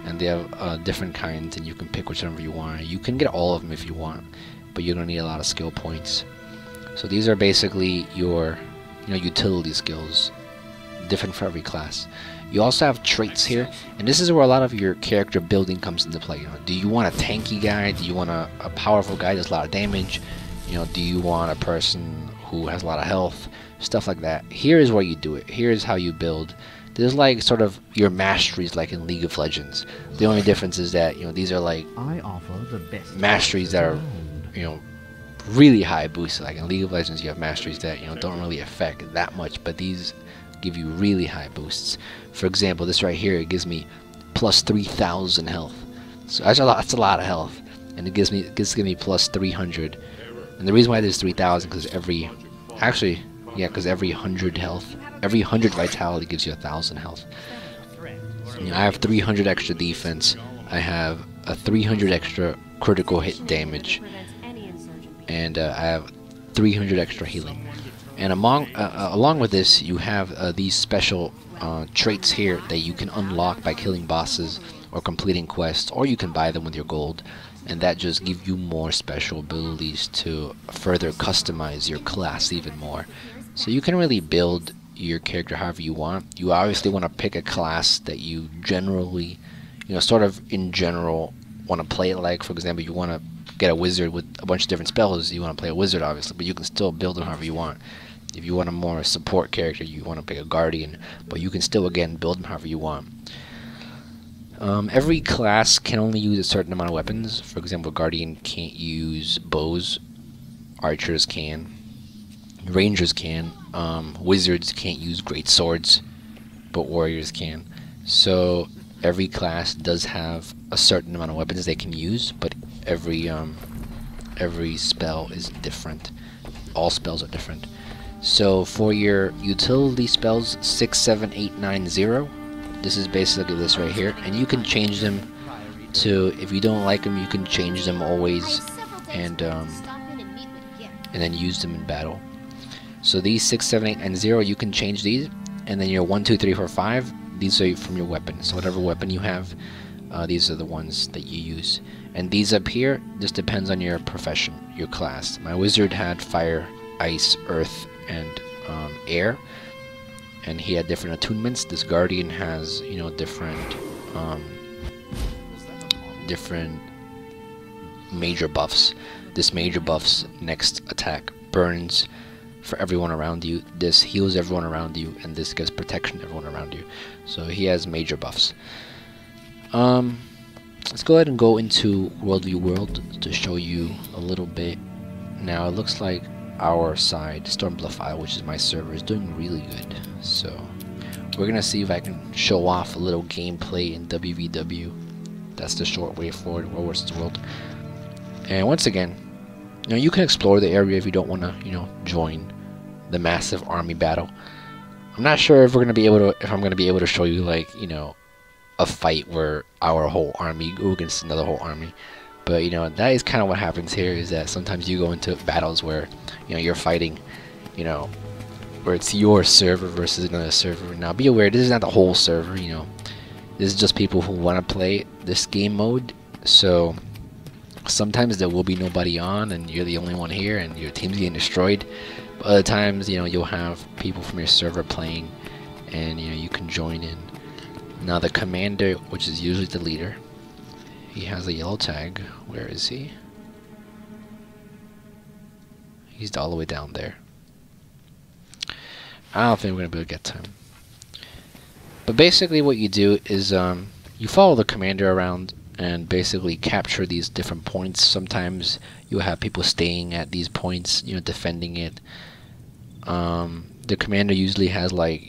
[SPEAKER 1] and they have different kinds, and you can pick whichever you want. You can get all of them if you want, but you're gonna need a lot of skill points. So these are basically your, you know, utility skills, different for every class. You also have traits here, and this is where a lot of your character building comes into play. You know, do you want a tanky guy? Do you want a powerful guy that does a lot of damage? You know, do you want a person who has a lot of health? Stuff like that. Here is where you do it. Here is how you build. There's like sort of your masteries, like in League of Legends. The only difference is that, you know, these are like
[SPEAKER 4] I offer the best
[SPEAKER 1] masteries that are, you know, really high boosts. Like in League of Legends, you have masteries that, you know, don't really affect that much, but these give you really high boosts. For example, this right here, it gives me plus 3,000 health. So that's a lot of health, and it gives me plus 300. And the reason why there's 3,000 because every 100 health, every 100 vitality gives you 1,000 health. I have 300 extra defense. I have a 300 extra critical hit damage, and I have 300 extra healing. And along with this, you have these special traits here that you can unlock by killing bosses or completing quests, or you can buy them with your gold, and that just give you more special abilities to further customize your class even more. So you can really build your character however you want. You obviously want to pick a class that you generally, sort of in general want to play it like. For example, you want to get a wizard with a bunch of different spells, you want to play a wizard obviously, but you can still build them however you want. If you want a more support character, you want to pick a guardian, but you can still again build them however you want. Every class can only use a certain amount of weapons. For example, guardian can't use bows, archers can, rangers can, wizards can't use great swords, but warriors can. So every class does have a certain amount of weapons they can use, but every spell is different. All spells are different. So for your utility spells 6, 7, 8, 9, 0, this is basically this right here, and you can change them to, if you don't like them, you can change them always, and then use them in battle. So these 6, 7, 8, and 0, you can change these, and then your 1, 2, 3, 4, 5, these are from your weapon. So whatever weapon you have, these are the ones that you use. And these up here, this depends on your profession, your class. My wizard had fire, ice, earth, and air, and he had different attunements. This guardian has, different major buffs. This major buff's next attack burns for everyone around you, this heals everyone around you, and this gives protection to everyone around you. So he has major buffs. Let's go ahead and go into Worldview World to show you a little bit. Now it looks like our side, Stormbluff, which is my server, is doing really good. So we're gonna see if I can show off a little gameplay in WVW. That's the short way forward, World vs. World. And once again, you can explore the area if you don't want to, join the massive army battle. I'm not sure if I'm gonna be able to show you like, a fight where our whole army go against another whole army. But that is kind of what happens here, is that sometimes you go into battles where you're fighting, where it's your server versus another server. Now be aware, this is not the whole server, this is just people who want to play this game mode. So sometimes there will be nobody on and you're the only one here and your team's getting destroyed. But other times, you'll have people from your server playing, and you can join in. Now the commander, which is usually the leader, he has a yellow tag. Where is he? He's all the way down there. I don't think we're gonna be able to get to him. But basically what you do is you follow the commander around and basically capture these different points. Sometimes you'll have people staying at these points, defending it. The commander usually has like,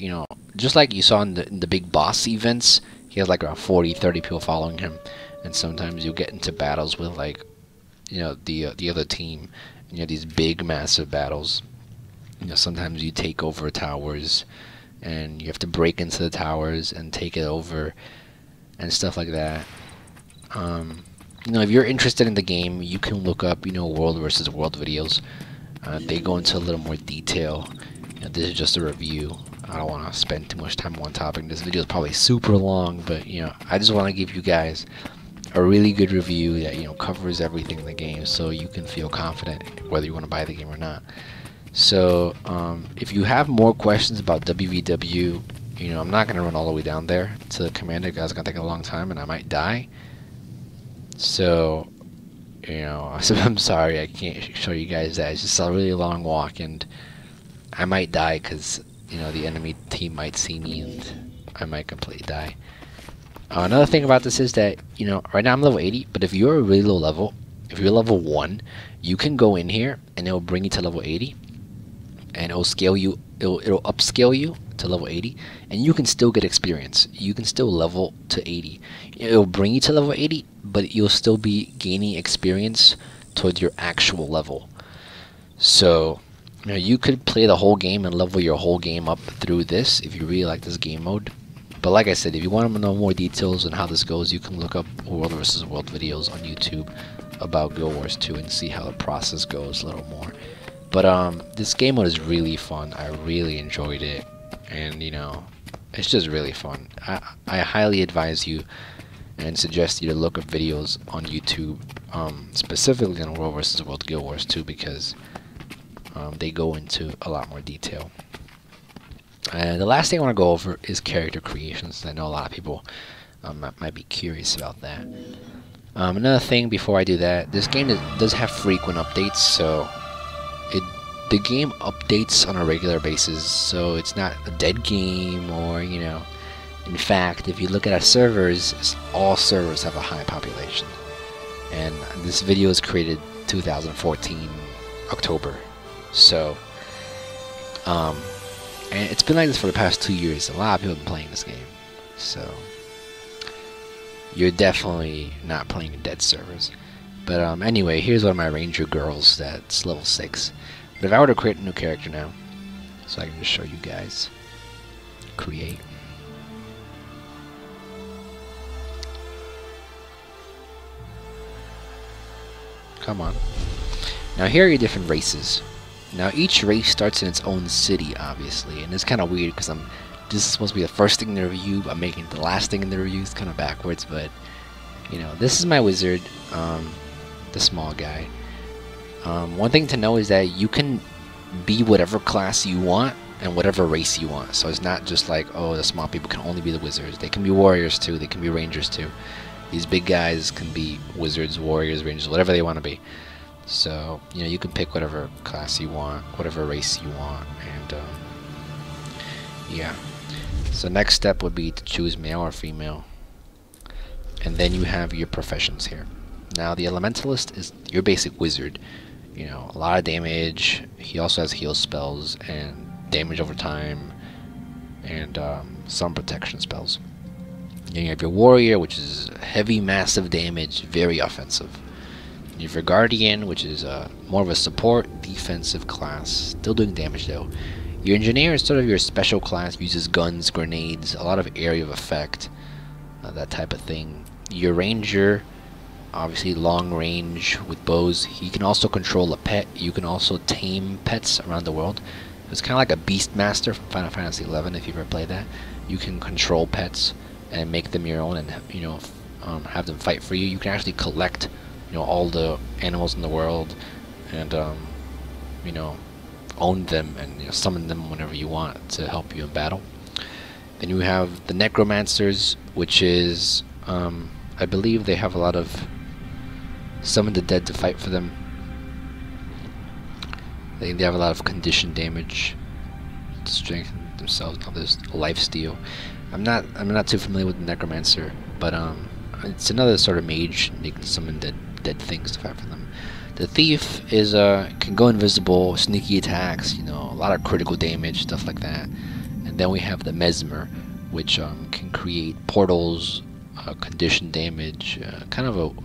[SPEAKER 1] just like you saw in the big boss events, he has like around 40, 30 people following him. And sometimes you'll get into battles with like, the other team, and you have these big massive battles. Sometimes you take over towers, and you have to break into the towers and take it over, and stuff like that. If you're interested in the game, you can look up, World vs. World videos. They go into a little more detail. This is just a review. I don't want to spend too much time on one topic. This video is probably super long, but I just want to give you guys a really good review that covers everything in the game, so you can feel confident whether you want to buy the game or not. So if you have more questions about WVW, I'm not going to run all the way down there to the commander because it's going to take a long time and I might die. So I'm sorry I can't show you guys that. It's just a really long walk and I might die because the enemy team might see me and I might completely die. Another thing about this is that right now I'm level 80, but if you're a really low level, if you're level 1, you can go in here and it'll bring you to level 80, and it'll scale you, it'll upscale you to level 80, and you can still get experience. You can still level to 80. It'll bring you to level 80, but you'll still be gaining experience towards your actual level. So you could play the whole game and level your whole game up through this if you really like this game mode. But like I said, if you want to know more details on how this goes, you can look up World vs. World videos on YouTube about Guild Wars 2 and see how the process goes a little more. But this game mode is really fun. I really enjoyed it, and you know, it's just really fun. I highly advise you and suggest you to look up videos on YouTube, specifically on World vs. World Guild Wars 2, because they go into a lot more detail. And the last thing I want to go over is character creations. I know a lot of people might be curious about that. Another thing before I do that, this game does have frequent updates, so the game updates on a regular basis, so it's not a dead game, or you know. In fact, if you look at our servers, all servers have a high population. And this video is created 2014 October, so and it's been like this for the past 2 years. A lot of people have been playing this game, so you're definitely not playing dead servers. But anyway, here's one of my ranger girls that's level 6. But if I were to create a new character now, so I can just show you guys, create. Come on. Now here are your different races. Now each race starts in its own city, obviously, and it's kind of weird because this is supposed to be the first thing in the review. I'm making it the last thing in the review. It's kind of backwards, but you know, this is my wizard, the small guy. One thing to know is that you can be whatever class you want and whatever race you want. So it's not just like, oh, the small people can only be the wizards. They can be warriors too. They can be rangers too. These big guys can be wizards, warriors, rangers, whatever they want to be. So, you know, you can pick whatever class you want, whatever race you want, and yeah. So next step would be to choose male or female. And then you have your professions here. Now the Elementalist is your basic wizard. You know, a lot of damage. He also has heal spells and damage over time, and some protection spells. Then you have your warrior, which is heavy, massive damage, very offensive. You have your guardian, which is more of a support, defensive class, still doing damage though. Your engineer is sort of your special class, uses guns, grenades, a lot of area of effect, that type of thing. Your ranger, obviously long range with bows. He can also control a pet. You can also tame pets around the world. It's kind of like a beast master from Final Fantasy 11 if you've ever played that. You can control pets and make them your own, and you know, have them fight for you. You can actually collect, you know, all the animals in the world, and you know, own them and, you know, summon them whenever you want to help you in battle. Then you have the necromancers, which is I believe they have a lot of summon the dead to fight for them. They have a lot of condition damage to strengthen themselves. Now there's life steal. I'm not too familiar with the necromancer, but it's another sort of mage. They can summon dead things to fight for them. The thief is can go invisible, sneaky attacks, you know, a lot of critical damage, stuff like that. And then we have the mesmer, which can create portals, condition damage, kind of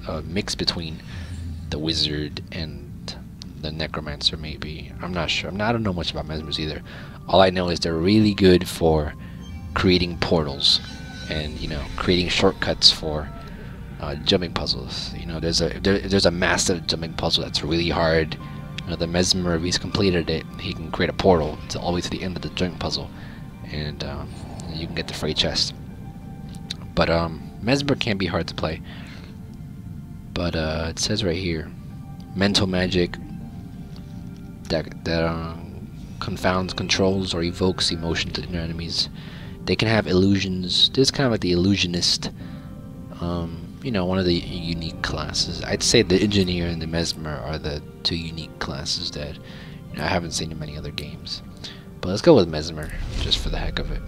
[SPEAKER 1] a mix between the wizard and the necromancer, maybe. I'm not sure. I don't know much about mesmers either. All I know is they're really good for creating portals and, you know, creating shortcuts for jumping puzzles. You know, there's a massive jumping puzzle that's really hard. You know, the mesmer, if he's completed it, he can create a portal to all the way to the end of the jumping puzzle, and you can get the free chest. But mesmer can be hard to play. But it says right here, mental magic that confounds, controls, or evokes emotion to inner enemies. They can have illusions. This is kind of like the illusionist. You know, one of the unique classes. I'd say the engineer and the mesmer are the two unique classes that, you know, I haven't seen in many other games. But let's go with mesmer, just for the heck of it.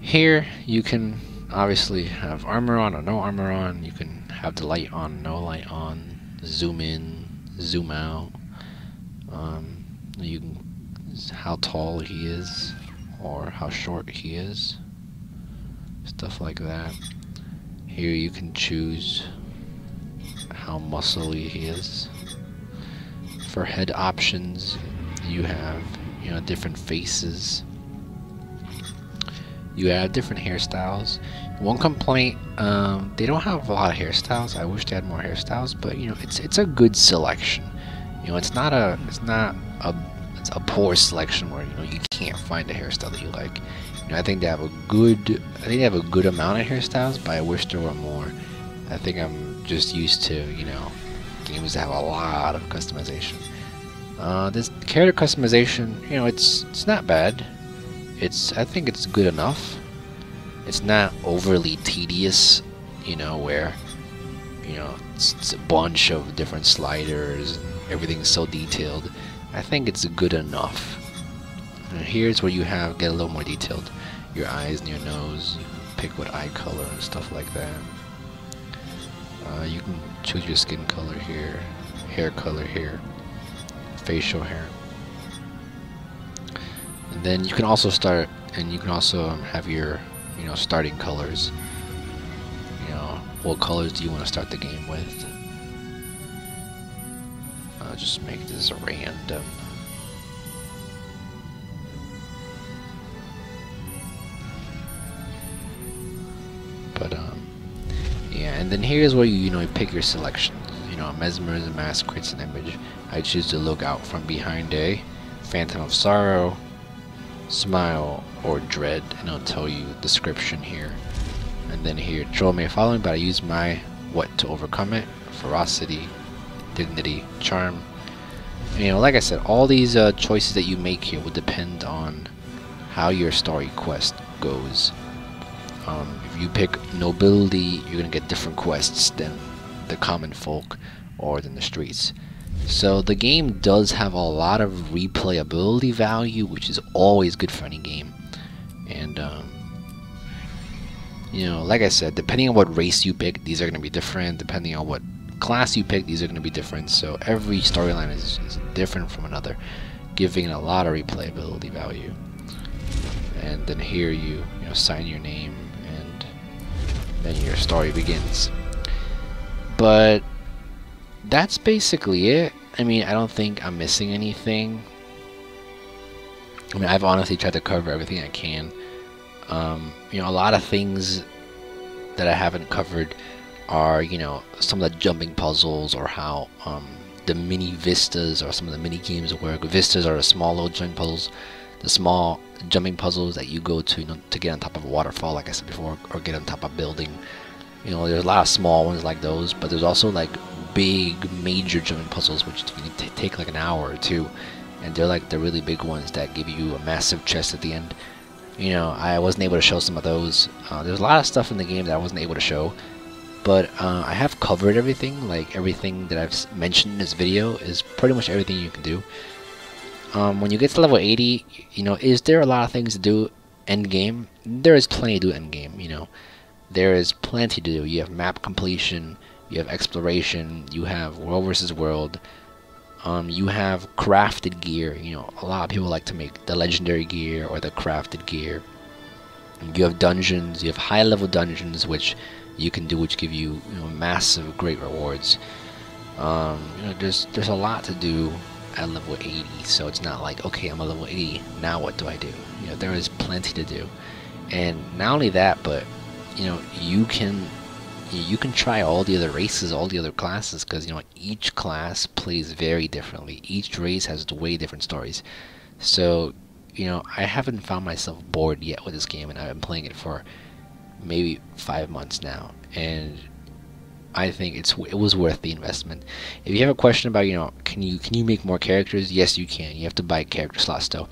[SPEAKER 1] Here you can obviously have armor on or no armor on. You can have the light on, no light on. Zoom in, zoom out. You can, how tall he is or how short he is, stuff like that. Here you can choose how muscly he is. For head options, you have, you know, different faces. You have different hairstyles. One complaint, they don't have a lot of hairstyles. I wish they had more hairstyles, but you know, it's a good selection. You know, it's not a it's a poor selection where, you know, you can't find a hairstyle that you like. You know, I think they have a good amount of hairstyles, but I wish there were more. I think I'm just used to, you know, games that have a lot of customization. This character customization, you know, it's not bad. I think it's good enough. It's not overly tedious, you know, where, you know, it's a bunch of different sliders and everything's so detailed. I think it's good enough. And here's where you get a little more detailed. Your eyes and your nose, you can pick what eye color and stuff like that. You can choose your skin color here, hair color here, facial hair. And then you can also have your, you know, starting colors. You know, what colors do you want to start the game with? I'll just make this random. But yeah, and then here's where you know, you pick your selection. You know, mesmerism, mask, creates an image. I choose to look out from behind a phantom of sorrow, smile, or dread, and I'll tell you description here. And then here, troll may follow me, but I use my what to overcome it: ferocity, dignity, charm. You know, like I said, all these choices that you make here will depend on how your story quest goes. If you pick nobility, you're gonna get different quests than the common folk or than the streets. So the game does have a lot of replayability value, which is always good for any game. And you know, like I said, depending on what race you pick, these are gonna be different. Depending on what class you pick, these are gonna be different. So every storyline is different from another, giving it a lot of replayability value. And then here you know, sign your name, and then your story begins. But that's basically it. I mean, I don't think I'm missing anything. I mean, I've honestly tried to cover everything I can. You know, a lot of things that I haven't covered are, you know, some of the jumping puzzles, or how the mini vistas, or some of the mini games work. Vistas are the small little jumping puzzles, the small jumping puzzles that you go to, you know, to get on top of a waterfall, like I said before, or get on top of a building. You know, there's a lot of small ones like those, but there's also like big major jumping puzzles which take like an hour or two, and they're like the really big ones that give you a massive chest at the end. You know, I wasn't able to show some of those. There's a lot of stuff in the game that I wasn't able to show, but I have covered everything. Like, everything that I've mentioned in this video is pretty much everything you can do. When you get to level 80, you know, is there a lot of things to do end game? There is plenty to do end game. You know, there is plenty to do. You have map completion, you have exploration, you have world versus world, you have crafted gear. You know, a lot of people like to make the legendary gear or the crafted gear. You have dungeons, you have high level dungeons which you can do, which give you, you know, massive great rewards. You know, there's a lot to do at level 80, so it's not like, okay, I'm at level 80, now what do I do? You know, there is plenty to do. And not only that, but you know, you can try all the other races, all the other classes, because, you know, each class plays very differently. Each race has way different stories. So, you know, I haven't found myself bored yet with this game, and I've been playing it for maybe 5 months now, and I think it was worth the investment. If you have a question about, you know, can you make more characters? Yes, you can. You have to buy character slots though,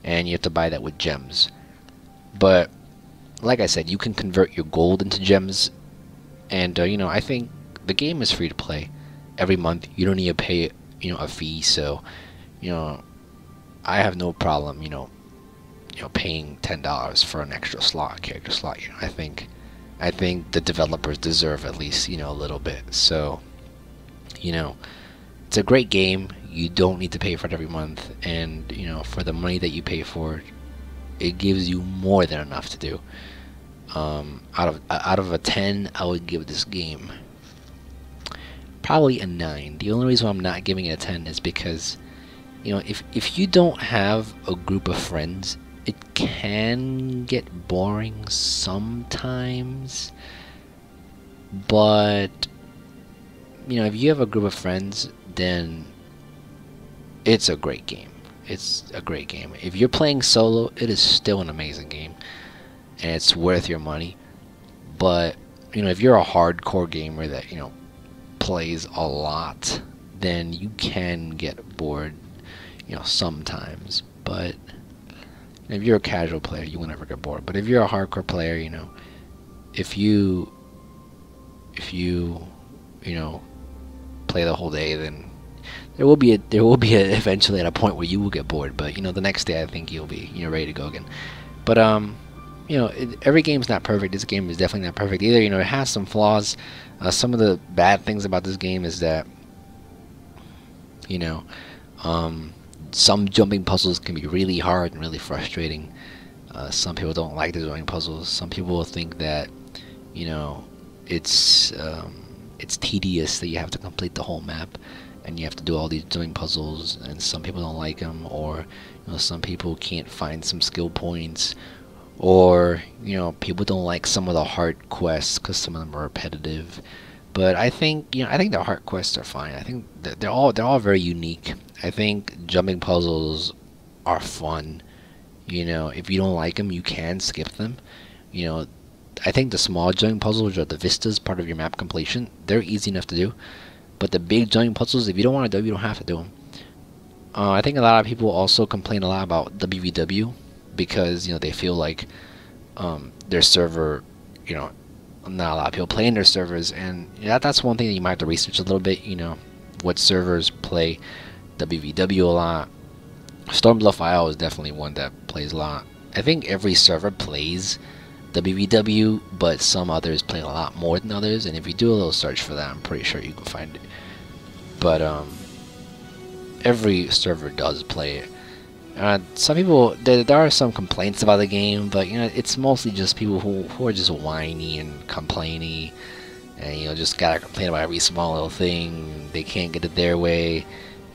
[SPEAKER 1] and you have to buy that with gems. But like I said, you can convert your gold into gems, and you know, I think the game is free to play every month. You don't need to pay, you know, a fee. So, you know, I have no problem, you know, paying $10 for an extra slot, character slot. You know, I think the developers deserve at least, you know, a little bit. So, you know, it's a great game. You don't need to pay for it every month, and you know, for the money that you pay for it, it gives you more than enough to do. Out of a 10, I would give this game probably a 9. The only reason why I'm not giving it a 10 is because, you know, if you don't have a group of friends it can get boring sometimes, but you know, if you have a group of friends, then it's a great game. It's a great game. If you're playing solo, it is still an amazing game, and it's worth your money. But you know, if you're a hardcore gamer that, you know, plays a lot, then you can get bored, you know, sometimes. But if you're a casual player, you will never get bored. But if you're a hardcore player, you know, if you you know, play the whole day, then there will be eventually at a point where you will get bored. But you know, the next day I think you'll be, you know, ready to go again. But you know, every game's not perfect. This game is definitely not perfect either. You know, it has some flaws. Some of the bad things about this game is that, you know, some jumping puzzles can be really hard and really frustrating. Some people don't like the jumping puzzles. Some people think that, you know, it's tedious that you have to complete the whole map and you have to do all these jumping puzzles. And some people don't like them, or you know, some people can't find some skill points, or you know, people don't like some of the hard quests because some of them are repetitive. But I think, you know, I think the hard quests are fine. I think that they're all very unique. I think jumping puzzles are fun. You know, if you don't like them, you can skip them. You know, I think the small jumping puzzles, or the vistas part of your map completion, they're easy enough to do. But the big jumping puzzles, if you don't want to do them, you don't have to do them. I think a lot of people also complain a lot about WVW because, you know, they feel like their server, you know, not a lot of people play in their servers, and yeah, that's one thing that you might have to research a little bit. You know, what servers play WVW a lot. Stormbluff IO is definitely one that plays a lot. I think every server plays WVW, but some others play a lot more than others, and if you do a little search for that, I'm pretty sure you can find it. But every server does play it. Some people, there are some complaints about the game, but you know, it's mostly just people who are just whiny and complainy, and you know, just gotta complain about every small little thing. They can't get it their way.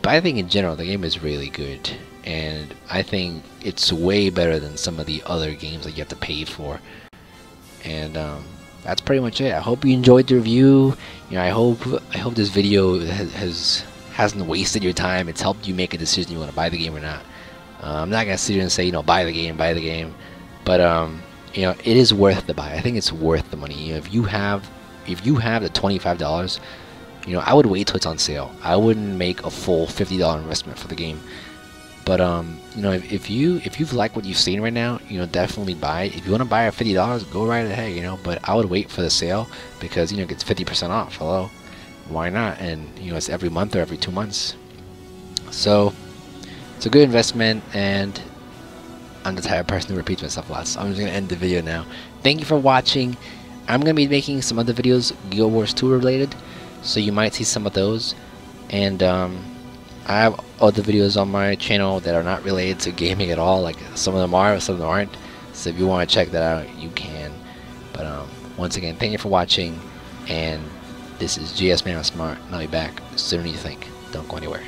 [SPEAKER 1] But I think in general the game is really good, and I think it's way better than some of the other games that you have to pay for. And that's pretty much it. I hope you enjoyed the review. You know, I hope this video hasn't wasted your time. It's helped you make a decision you want to buy the game or not. I'm not gonna sit here and say, you know, buy the game, but you know, it is worth the buy. I think it's worth the money. You know, if you have the $25, you know, I would wait till it's on sale. I wouldn't make a full $50 investment for the game. But you know, if you've liked what you've seen right now, you know, definitely buy it. If you want to buy at $50, go right ahead. You know, but I would wait for the sale because, you know, it gets 50% off. Hello, why not? And you know, it's every month or every 2 months. So it's a good investment, and I'm the type of person who repeats myself a lot, so I'm just going to end the video now. Thank you for watching. I'm going to be making some other videos Guild Wars 2 related, so you might see some of those. And I have other videos on my channel that are not related to gaming at all. Like, some of them are, some of them aren't. So if you want to check that out, you can. But once again, thank you for watching, and this is GS Man Smart, and I'll be back sooner than you think. Don't go anywhere.